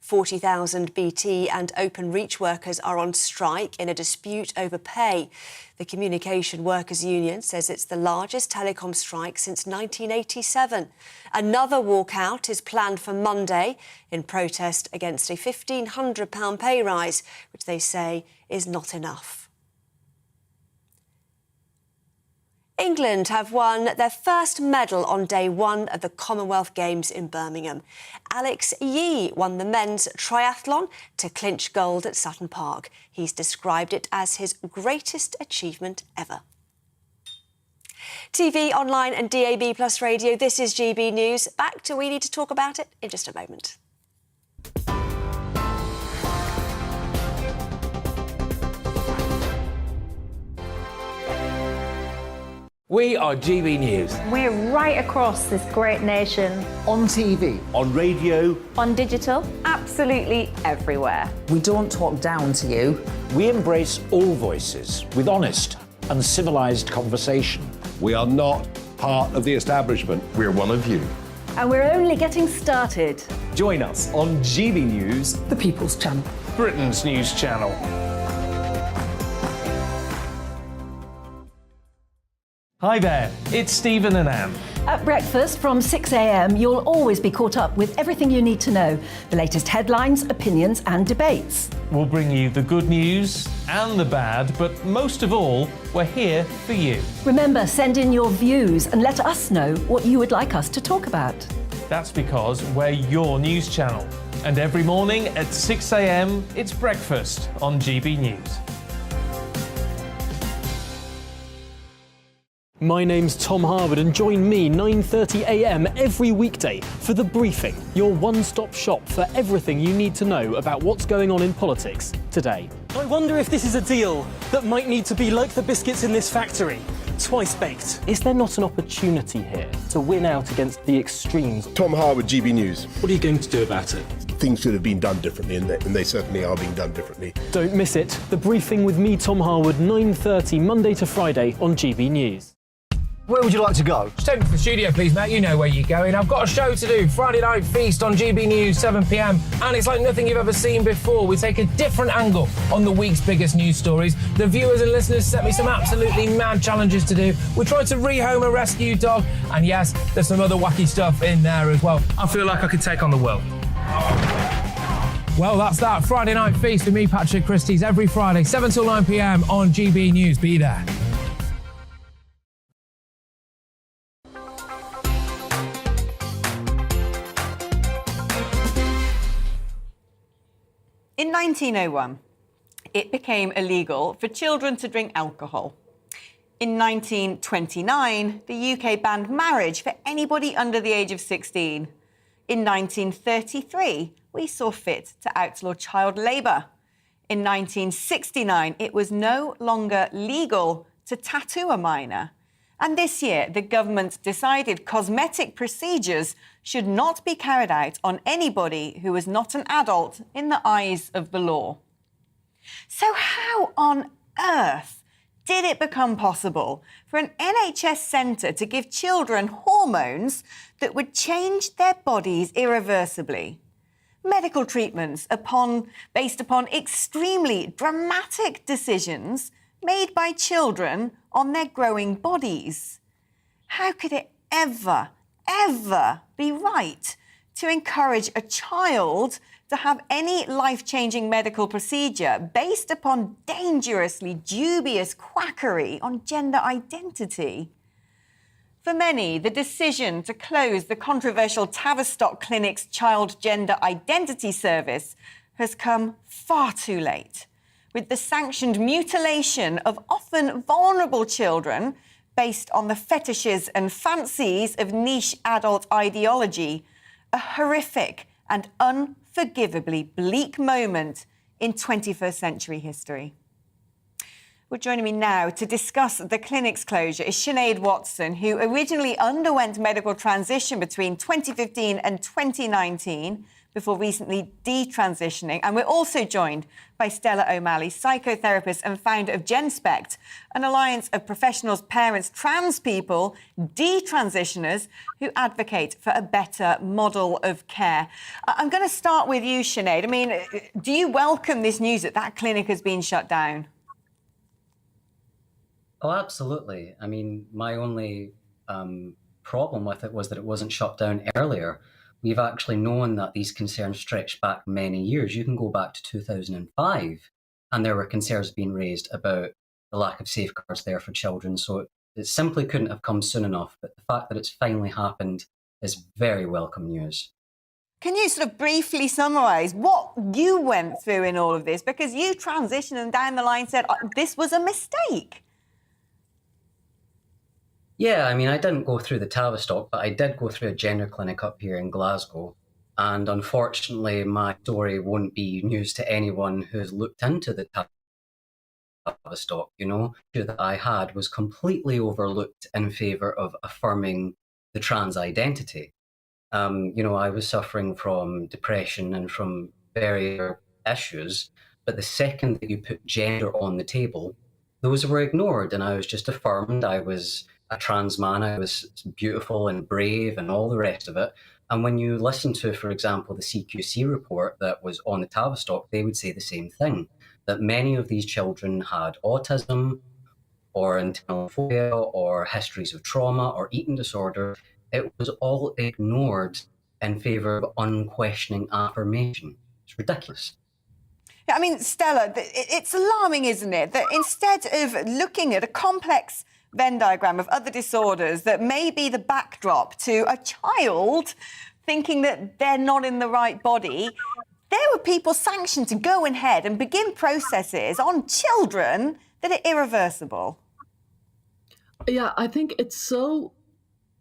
40,000 BT and Openreach workers are on strike in a dispute over pay. The Communication Workers Union says it's the largest telecom strike since 1987. Another walkout is planned for Monday in protest against a £1,500 pay rise, which they say is not enough. England have won their first medal on day 1 of the Commonwealth Games in Birmingham. Alex Yee won the men's triathlon to clinch gold at Sutton Park. He's described it as his greatest achievement ever. TV, online and DAB+ radio, this is GB News. Back to We Need to Talk About It in just a moment. We are GB News. We're right across this great nation. On TV. On radio. On digital. Absolutely everywhere. We don't talk down to you. We embrace all voices with honest and civilised conversation. We are not part of the establishment. We're one of you. And we're only getting started. Join us on GB News, the People's Channel. Britain's news channel. Hi there, it's Stephen and Anne. At breakfast from 6 a.m, you'll always be caught up with everything you need to know, the latest headlines, opinions and debates. We'll bring you the good news and the bad, but most of all, we're here for you. Remember, send in your views and let us know what you would like us to talk about. That's because we're your news channel. And every morning at 6 a.m, it's breakfast on GB News. My name's Tom Harwood and join me 9:30 a.m. every weekday for The Briefing, your one-stop shop for everything you need to know about what's going on in politics today. I wonder if this is a deal that might need to be like the biscuits in this factory. twice baked. Is there not an opportunity here to win out against the extremes? Tom Harwood, GB News. What are you going to do about it? Things should have been done differently, and they certainly are being done differently. Don't miss it. The Briefing with me, Tom Harwood, 9:30 Monday to Friday on GB News. Where would you like to go? Just take me to the studio, please, Matt. You know where you're going. I've got a show to do. Friday Night Feast on GB News, 7 p.m. And it's like nothing you've ever seen before. We take a different angle on the week's biggest news stories. The viewers and listeners set me some absolutely mad challenges to do. We tried to rehome a rescue dog. And yes, there's some other wacky stuff in there as well. I feel like I could take on the world. Well, that's that. Friday Night Feast with me, Patrick Christie's, every Friday, 7 till 9 p.m. on GB News. Be there. In 1901, it became illegal for children to drink alcohol. In 1929, the UK banned marriage for anybody under the age of 16. In 1933, we saw fit to outlaw child labour. In 1969, it was no longer legal to tattoo a minor. And this year, the government decided cosmetic procedures should not be carried out on anybody who was not an adult in the eyes of the law. So how on earth did it become possible for an NHS centre to give children hormones that would change their bodies irreversibly? Medical treatments based upon extremely dramatic decisions made by children on their growing bodies. How could it ever be right to encourage a child to have any life-changing medical procedure based upon dangerously dubious quackery on gender identity? For many, the decision to close the controversial Tavistock Clinic's Child Gender Identity Service has come far too late, with the sanctioned mutilation of often vulnerable children based on the fetishes and fancies of niche adult ideology, a horrific and unforgivably bleak moment in 21st century history. Well, joining me now to discuss the clinic's closure is Sinead Watson, who originally underwent medical transition between 2015 and 2019 before recently detransitioning. And we're also joined by Stella O'Malley, psychotherapist and founder of GenSpect, an alliance of professionals, parents, trans people, detransitioners who advocate for a better model of care. I'm going to start with you, Sinead. I mean, do you welcome this news that that clinic has been shut down? Oh, absolutely. I mean, my only problem with it was that it wasn't shut down earlier. We've actually known that these concerns stretch back many years. You can go back to 2005, and there were concerns being raised about the lack of safeguards there for children. So it simply couldn't have come soon enough. But the fact that it's finally happened is very welcome news. Can you sort of briefly summarise what you went through in all of this? Because you transitioned and down the line said, this was a mistake. Yeah, I mean, I didn't go through the Tavistock, but I did go through a gender clinic up here in Glasgow. And unfortunately, my story won't be news to anyone who's looked into the Tavistock. You know, the issue that I had was completely overlooked in favour of affirming the trans identity. You know, I was suffering from depression and from various issues, but the second that you put gender on the table, those were ignored, and I was just affirmed. I was a trans man, I was beautiful and brave and all the rest of it. And when you listen to, for example, the CQC report that was on the Tavistock, they would say the same thing, that many of these children had autism or internal phobia or histories of trauma or eating disorder. It was all ignored in favour of unquestioning affirmation. It's ridiculous. Yeah, I mean, Stella, it's alarming, isn't it, that instead of looking at a complex Venn diagram of other disorders that may be the backdrop to a child thinking that they're not in the right body, there were people sanctioned to go ahead and begin processes on children that are irreversible. Yeah, I think it's so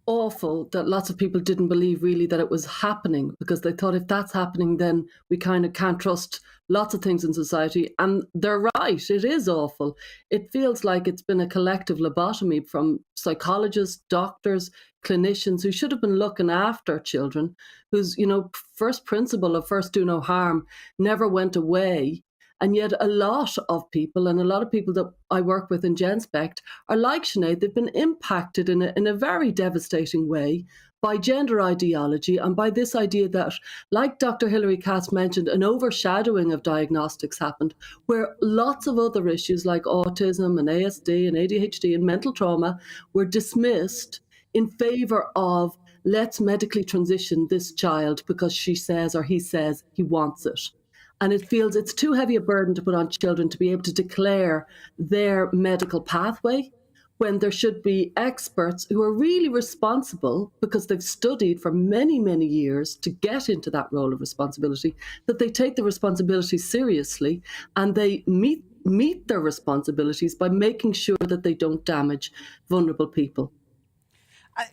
awful that lots of people didn't believe really that it was happening, because they thought if that's happening, then we kind of can't trust lots of things in society. And they're right, it is awful. It feels like it's been a collective lobotomy from psychologists, doctors, clinicians who should have been looking after children, whose, first principle of first do no harm never went away. And yet a lot of people, and a lot of people that I work with in GenSpect, are like Sinead. They've been impacted in a very devastating way by gender ideology and by this idea that, like Dr. Hilary Katz mentioned, an overshadowing of diagnostics happened, where lots of other issues like autism and ASD and ADHD and mental trauma were dismissed in favour of, let's medically transition this child because she says or he says he wants it. And it feels it's too heavy a burden to put on children to be able to declare their medical pathway, when there should be experts who are really responsible because they've studied for many, many years to get into that role of responsibility, that they take the responsibility seriously and they meet their responsibilities by making sure that they don't damage vulnerable people.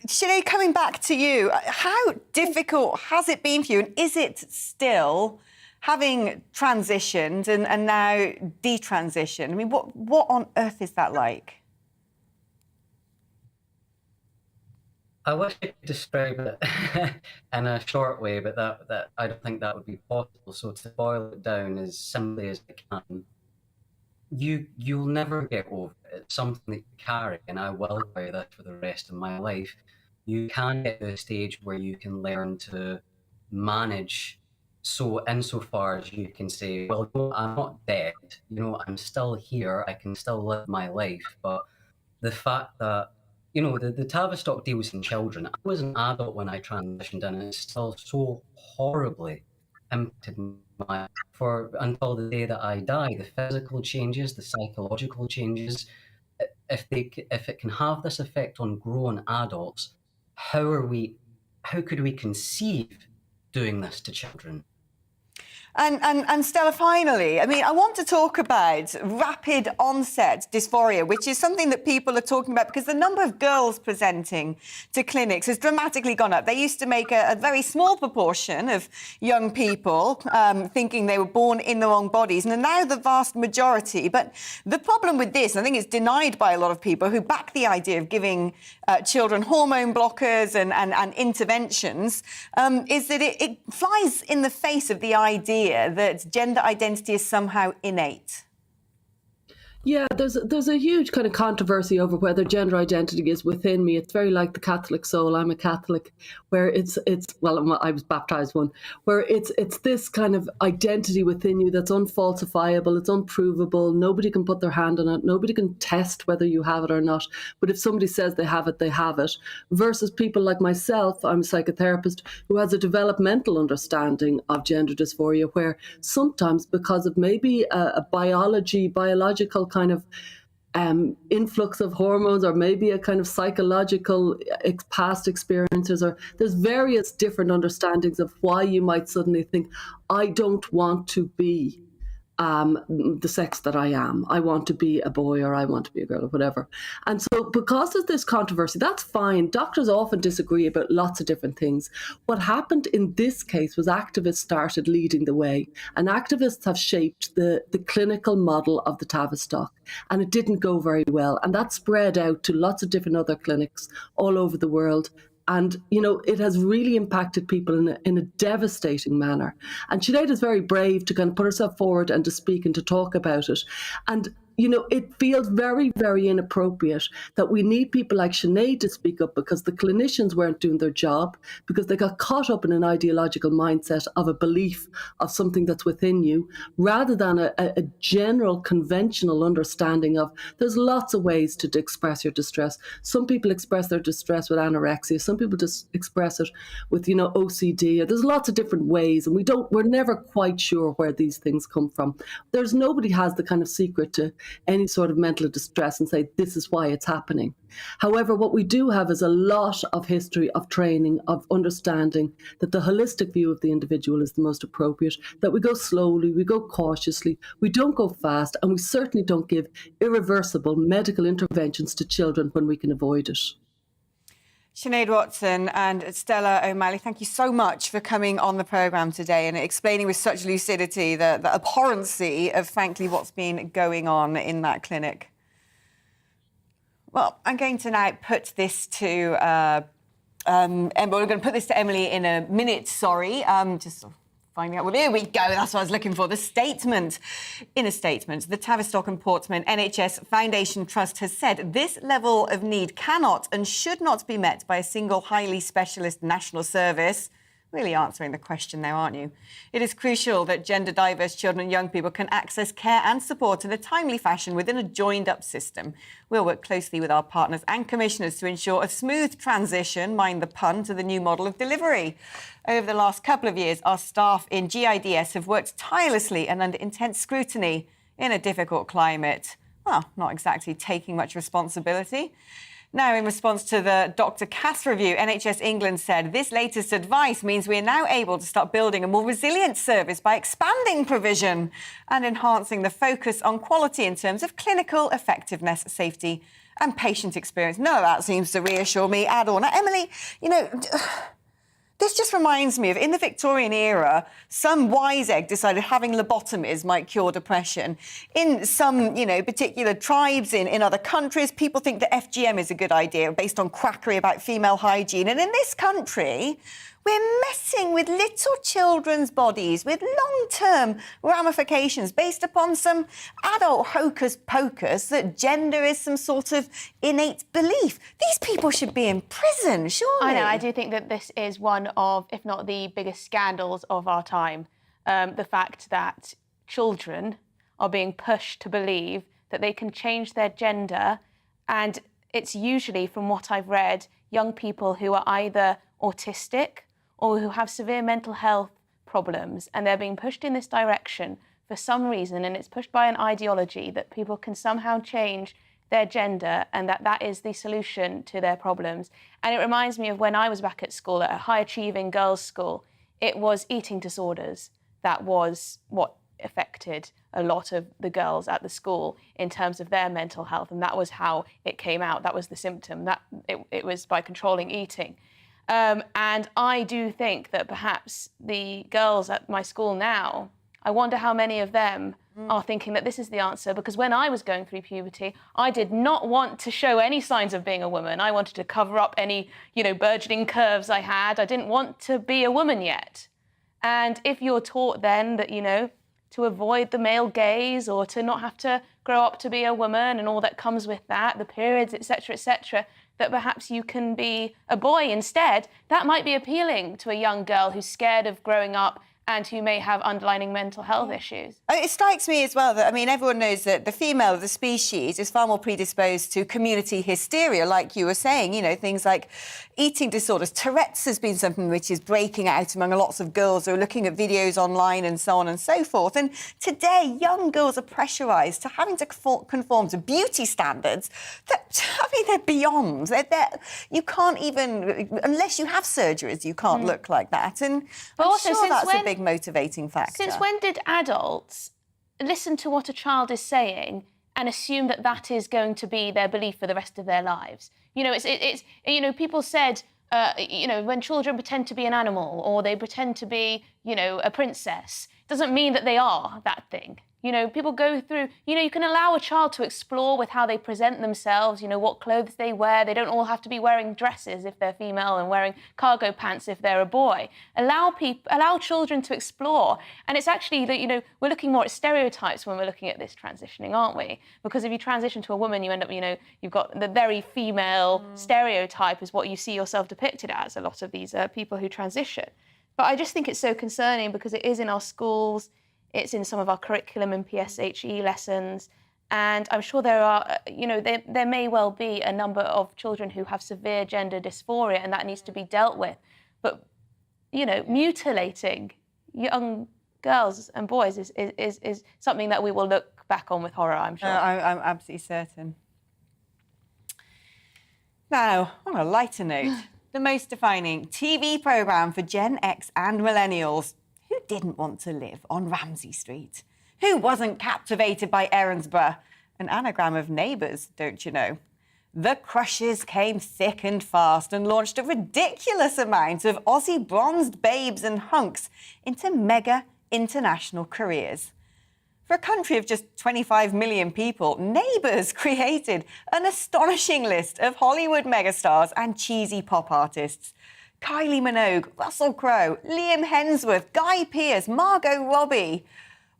Sinead, coming back to you, how difficult has it been for you, and is it still, having transitioned and now detransitioned? I mean, what on earth is that like? I wish I could describe it in a short way, but that I don't think that would be possible. So to boil it down as simply as I can, you'll never get over it. It's something that you carry, and I will carry that for the rest of my life. You can get to a stage where you can learn to manage. So insofar as you can say, well, no, I'm not dead, I'm still here, I can still live my life. But the fact that, the Tavistock deals in children. I was an adult when I transitioned, and it's still so horribly impacted my life for until the day that I die. The physical changes, the psychological changes, if it can have this effect on grown adults, how could we conceive doing this to children? And Stella, finally, I mean, I want to talk about rapid onset dysphoria, which is something that people are talking about because the number of girls presenting to clinics has dramatically gone up. They used to make a very small proportion of young people thinking they were born in the wrong bodies, and now the vast majority. But the problem with this, I think it's denied by a lot of people who back the idea of giving children hormone blockers and interventions, is that it flies in the face of the idea that gender identity is somehow innate. Yeah, there's a huge kind of controversy over whether gender identity is within me. It's very like the Catholic soul. I'm a Catholic, where it's I was baptized one, where it's this kind of identity within you that's unfalsifiable, it's unprovable. Nobody can put their hand on it. Nobody can test whether you have it or not. But if somebody says they have it, they have it. Versus people like myself, I'm a psychotherapist who has a developmental understanding of gender dysphoria, where sometimes because of maybe a biological kind of influx of hormones, or maybe a kind of psychological past experiences, or there's various different understandings of why you might suddenly think, I don't want to be the sex that I am. I want to be a boy, or I want to be a girl, or whatever. And so because of this controversy, that's fine. Doctors often disagree about lots of different things. What happened in this case was activists started leading the way, and activists have shaped the clinical model of the Tavistock, and it didn't go very well. And that spread out to lots of different other clinics all over the world. And, it has really impacted people in a devastating manner. And Sinead is very brave to kind of put herself forward and to speak and to talk about it. And, it feels very, very inappropriate that we need people like Sinead to speak up because the clinicians weren't doing their job, because they got caught up in an ideological mindset of a belief of something that's within you, rather than a general conventional understanding of there's lots of ways to express your distress. Some people express their distress with anorexia. Some people just express it with, OCD. There's lots of different ways, and we're never quite sure where these things come from. Nobody has the kind of secret to any sort of mental distress and say, this is why it's happening. However, what we do have is a lot of history, of training, of understanding that the holistic view of the individual is the most appropriate, that we go slowly, we go cautiously, we don't go fast, and we certainly don't give irreversible medical interventions to children when we can avoid it. Sinead Watson and Stella O'Malley, thank you so much for coming on the programme today and explaining with such lucidity the abhorrency of, frankly, what's been going on in that clinic. Well, I'm going to now put this to... we're going to put this to Emily in a minute, just finding out. Well, here we go. That's what I was looking for. The statement. In a statement, the Tavistock and Portsmouth NHS Foundation Trust has said this level of need cannot and should not be met by a single highly specialist national service. Really answering the question there, aren't you? It is crucial that gender-diverse children and young people can access care and support in a timely fashion within a joined-up system. We'll work closely with our partners and commissioners to ensure a smooth transition, mind the pun, to the new model of delivery. Over the last couple of years, our staff in GIDS have worked tirelessly and under intense scrutiny in a difficult climate. Well, not exactly taking much responsibility. Now, in response to the Dr. Cass review, NHS England said this latest advice means we are now able to start building a more resilient service by expanding provision and enhancing the focus on quality in terms of clinical effectiveness, safety and patient experience. None of that seems to reassure me at all. Now, Emily, this just reminds me of, in the Victorian era, some wise egg decided having lobotomies might cure depression. In some, particular tribes in other countries, people think that FGM is a good idea based on quackery about female hygiene. And in this country, we're messing with little children's bodies with long-term ramifications based upon some adult hocus-pocus that gender is some sort of innate belief. These people should be in prison, surely. I know, I do think that this is one of, if not the biggest scandals of our time. The fact that children are being pushed to believe that they can change their gender, and it's usually, from what I've read, young people who are either autistic or who have severe mental health problems, and they're being pushed in this direction for some reason, and it's pushed by an ideology that people can somehow change their gender and that is the solution to their problems. And it reminds me of when I was back at school, at a high-achieving girls' school. It was eating disorders that was what affected a lot of the girls at the school in terms of their mental health, and that was how it came out. That was the symptom. That it was by controlling eating. And I do think that perhaps the girls at my school now, I wonder how many of them are thinking that this is the answer, because when I was going through puberty, I did not want to show any signs of being a woman. I wanted to cover up any, burgeoning curves I had. I didn't want to be a woman yet. And if you're taught then that, to avoid the male gaze or to not have to grow up to be a woman and all that comes with that, the periods, etc., that perhaps you can be a boy instead, that might be appealing to a young girl who's scared of growing up and who may have underlying mental health issues. It strikes me as well that, everyone knows that the female of the species is far more predisposed to community hysteria, like you were saying, things like eating disorders. Tourette's has been something which is breaking out among lots of girls who are looking at videos online and so on and so forth. And today, young girls are pressurised to having to conform to beauty standards that, they're beyond. You can't even, unless you have surgeries, you can't look like that. And but I'm also, sure that's a big motivating factor. Since when did adults listen to what a child is saying and assume that that is going to be their belief for the rest of their lives? It's people said, when children pretend to be an animal or they pretend to be, a princess, doesn't mean that they are that thing. People go through, you can allow a child to explore with how they present themselves, what clothes they wear. They don't all have to be wearing dresses if they're female and wearing cargo pants if they're a boy. Allow children to explore. And it's actually that, we're looking more at stereotypes when we're looking at this transitioning, aren't we? Because if you transition to a woman, you end up, you've got the very female stereotype is what you see yourself depicted as, a lot of these people who transition. But I just think it's so concerning because it is in our schools. It's in some of our curriculum and PSHE lessons. And I'm sure there are, there may well be a number of children who have severe gender dysphoria and that needs to be dealt with. But, mutilating young girls and boys is something that we will look back on with horror, I'm sure. I'm absolutely certain. Now, on a lighter note, the most defining TV programme for Gen X and millennials. Who didn't want to live on Ramsay Street? Who wasn't captivated by Erinsborough? An anagram of neighbours, don't you know? The crushes came thick and fast and launched a ridiculous amount of Aussie bronzed babes and hunks into mega international careers. For a country of just 25 million people, Neighbours created an astonishing list of Hollywood megastars and cheesy pop artists. Kylie Minogue, Russell Crowe, Liam Hemsworth, Guy Pearce, Margot Robbie.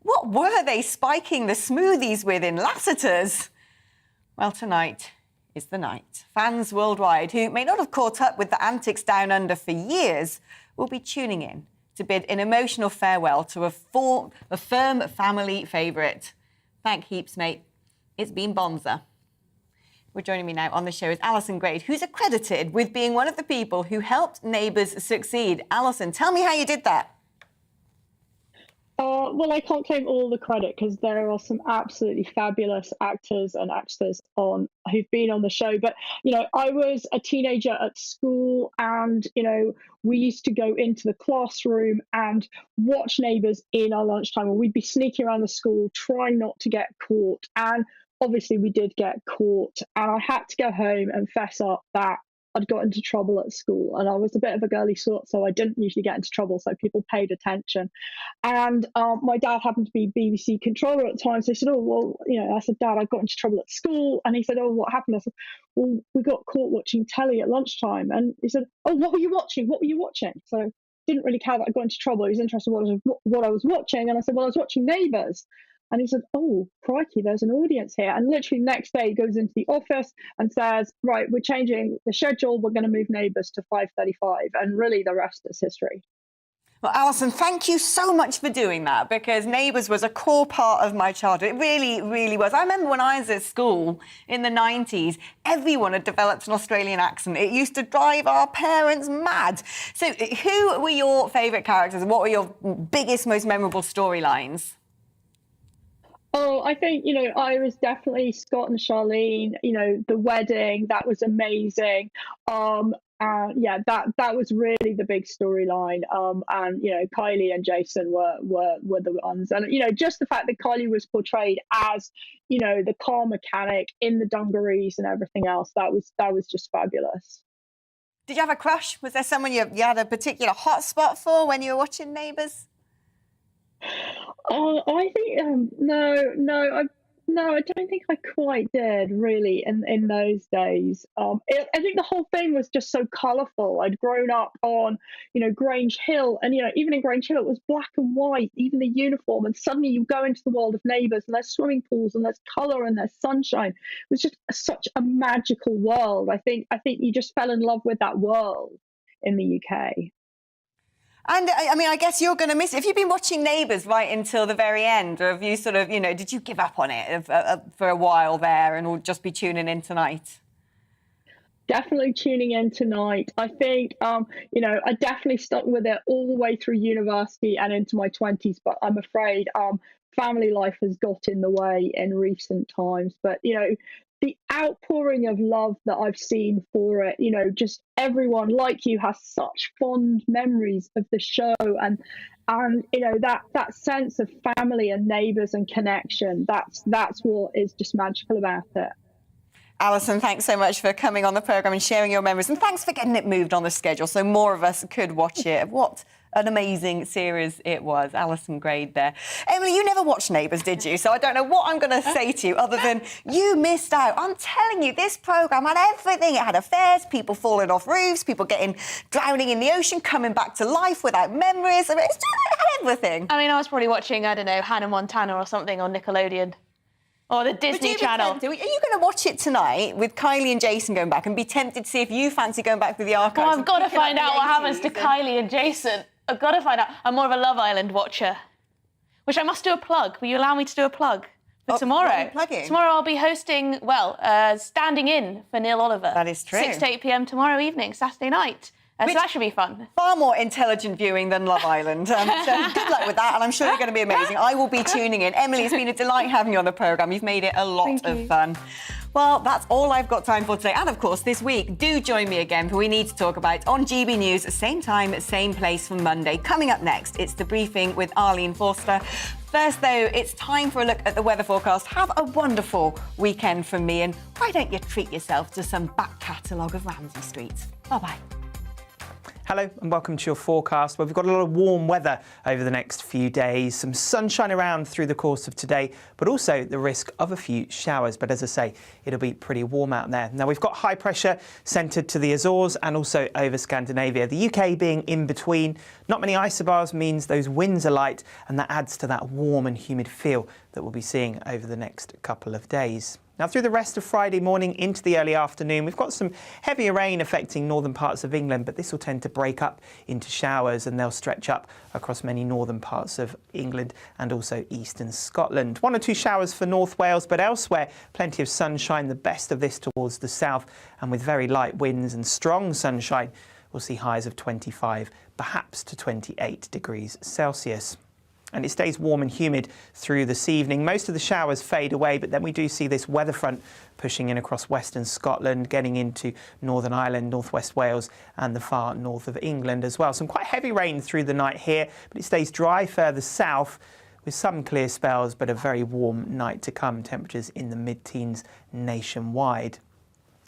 What were they spiking the smoothies with in Lassiter's? Well, tonight is the night. Fans worldwide who may not have caught up with the antics down under for years will be tuning in to bid an emotional farewell to a firm family favourite. Thank heaps, mate. It's been bonza. Joining me now on the show is Alison Grade, who's accredited with being one of the people who helped Neighbours succeed. Alison, tell me how you did that. Well, I can't claim all the credit because there are some absolutely fabulous actors and actresses who've been on the show. But, I was a teenager at school and, we used to go into the classroom and watch Neighbours in our lunchtime, and we'd be sneaking around the school trying not to get caught. And obviously we did get caught, and I had to go home and fess up that I'd got into trouble at school, and I was a bit of a girly sort, so I didn't usually get into trouble, so people paid attention. And my dad happened to be BBC controller at the time, so he said, I said, Dad, I got into trouble at school. And he said, oh, what happened? I said, well, we got caught watching telly at lunchtime. And he said, oh, what were you watching? So didn't really care that I got into trouble. He was interested in what I was watching, and I said, well, I was watching Neighbours. And he said, oh, crikey, there's an audience here. And literally next day he goes into the office and says, right, we're changing the schedule. We're going to move Neighbours to 5:35. And really the rest is history. Well, Alison, thank you so much for doing that, because Neighbours was a core part of my childhood. It really, really was. I remember when I was at school in the 90s, everyone had developed an Australian accent. It used to drive our parents mad. So who were your favourite characters and what were your biggest, most memorable storylines? Oh, I think, I was definitely Scott and Charlene, the wedding, that was amazing. That was really the big storyline. And Kylie and Jason were the ones. And, just the fact that Kylie was portrayed as, the car mechanic in the dungarees and everything else, that was just fabulous. Did you have a crush? Was there someone you had a particular hot spot for when you were watching Neighbours? I think no, I don't think I quite did really in those days. I think the whole thing was just so colourful. I'd grown up on, Grange Hill, and even in Grange Hill it was black and white, even the uniform. And suddenly you go into the world of Neighbours, and there's swimming pools, and there's colour, and there's sunshine. It was just such a magical world. I think you just fell in love with that world in the UK. And I guess you're going to miss it. Have you been watching Neighbours right until the very end? Or have you sort of, did you give up on it for a while there and will just be tuning in tonight? Definitely tuning in tonight. I think, I definitely stuck with it all the way through university and into my 20s, but I'm afraid family life has got in the way in recent times. But, the outpouring of love that I've seen for it, just everyone like you has such fond memories of the show, and that sense of family and Neighbours and connection. That's what is just magical about it. Alison, thanks so much for coming on the programme and sharing your memories, and thanks for getting it moved on the schedule so more of us could watch it. What an amazing series it was. Alison Grade there. Emily, you never watched Neighbours, did you? So I don't know what I'm going to say to you other than you missed out. I'm telling you, this programme had everything. It had affairs, people falling off roofs, people drowning in the ocean, coming back to life without memories. It had everything. I was probably watching, Hannah Montana or something on Nickelodeon. Or the Disney Channel. Are you going to watch it tonight with Kylie and Jason going back and be tempted to see if you fancy going back through the archives? Oh, I've got to find out what happens to Kylie and Jason. I've got to find out. I'm more of a Love Island watcher. Which I must do a plug. Will you allow me to do a plug for tomorrow? What are you plugging? Tomorrow I'll be hosting, standing in for Neil Oliver. That is true. 6 to 8 p.m. tomorrow evening, Saturday night. So that should be fun. Far more intelligent viewing than Love Island. So good luck with that, and I'm sure you're going to be amazing. I will be tuning in. Emily, it's been a delight having you on the programme. You've made it a lot of fun. Well, that's all I've got time for today. And of course, this week, do join me again for We Need to Talk About on GB News, same time, same place for Monday. Coming up next, it's The Briefing with Arlene Forster. First, though, it's time for a look at the weather forecast. Have a wonderful weekend from me, and why don't you treat yourself to some back catalogue of Ramsey Street? Bye-bye. Hello and welcome to your forecast. Well, we've got a lot of warm weather over the next few days, some sunshine around through the course of today, but also the risk of a few showers. But as I say, it'll be pretty warm out there. Now, we've got high pressure centred to the Azores and also over Scandinavia. The UK being in between. Not many isobars means those winds are light, and that adds to that warm and humid feel that we'll be seeing over the next couple of days. Now, through the rest of Friday morning into the early afternoon, we've got some heavier rain affecting northern parts of England, but this will tend to break up into showers and they'll stretch up across many northern parts of England and also eastern Scotland. 1 or 2 showers for North Wales, but elsewhere, plenty of sunshine, the best of this towards the south, and with very light winds and strong sunshine, we'll see highs of 25, perhaps to 28 degrees Celsius. And it stays warm and humid through this evening. Most of the showers fade away, but then we do see this weather front pushing in across western Scotland, getting into Northern Ireland, northwest Wales and the far north of England as well. Some quite heavy rain through the night here, but it stays dry further south with some clear spells, but a very warm night to come. Temperatures in the mid-teens nationwide.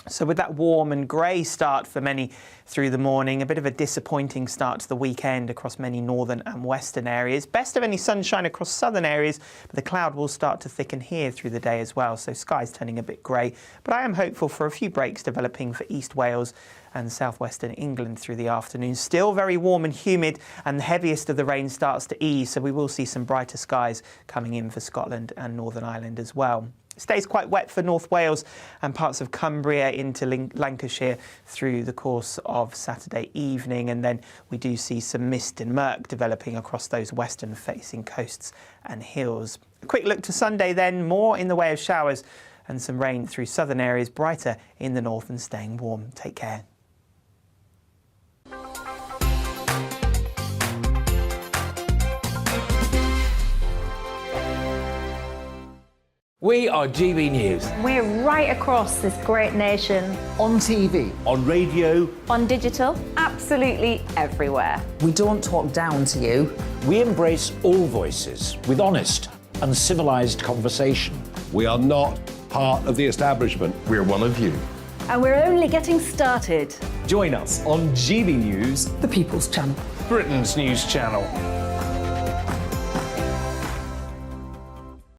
So with that warm and grey start for many through the morning, a bit of a disappointing start to the weekend across many northern and western areas. Best of any sunshine across southern areas, but the cloud will start to thicken here through the day as well, so skies turning a bit grey. But I am hopeful for a few breaks developing for East Wales and southwestern England through the afternoon. Still very warm and humid, and the heaviest of the rain starts to ease, so we will see some brighter skies coming in for Scotland and Northern Ireland as well. It stays quite wet for North Wales and parts of Cumbria into Lancashire through the course of Saturday evening, and then we do see some mist and murk developing across those western facing coasts and hills. A quick look to Sunday then, more in the way of showers and some rain through southern areas, brighter in the north and staying warm. Take care. We are GB News. We're right across this great nation. On TV. On radio. On digital. Absolutely everywhere. We don't talk down to you. We embrace all voices with honest and civilised conversation. We are not part of the establishment. We're one of you. And we're only getting started. Join us on GB News, the People's Channel. Britain's news channel.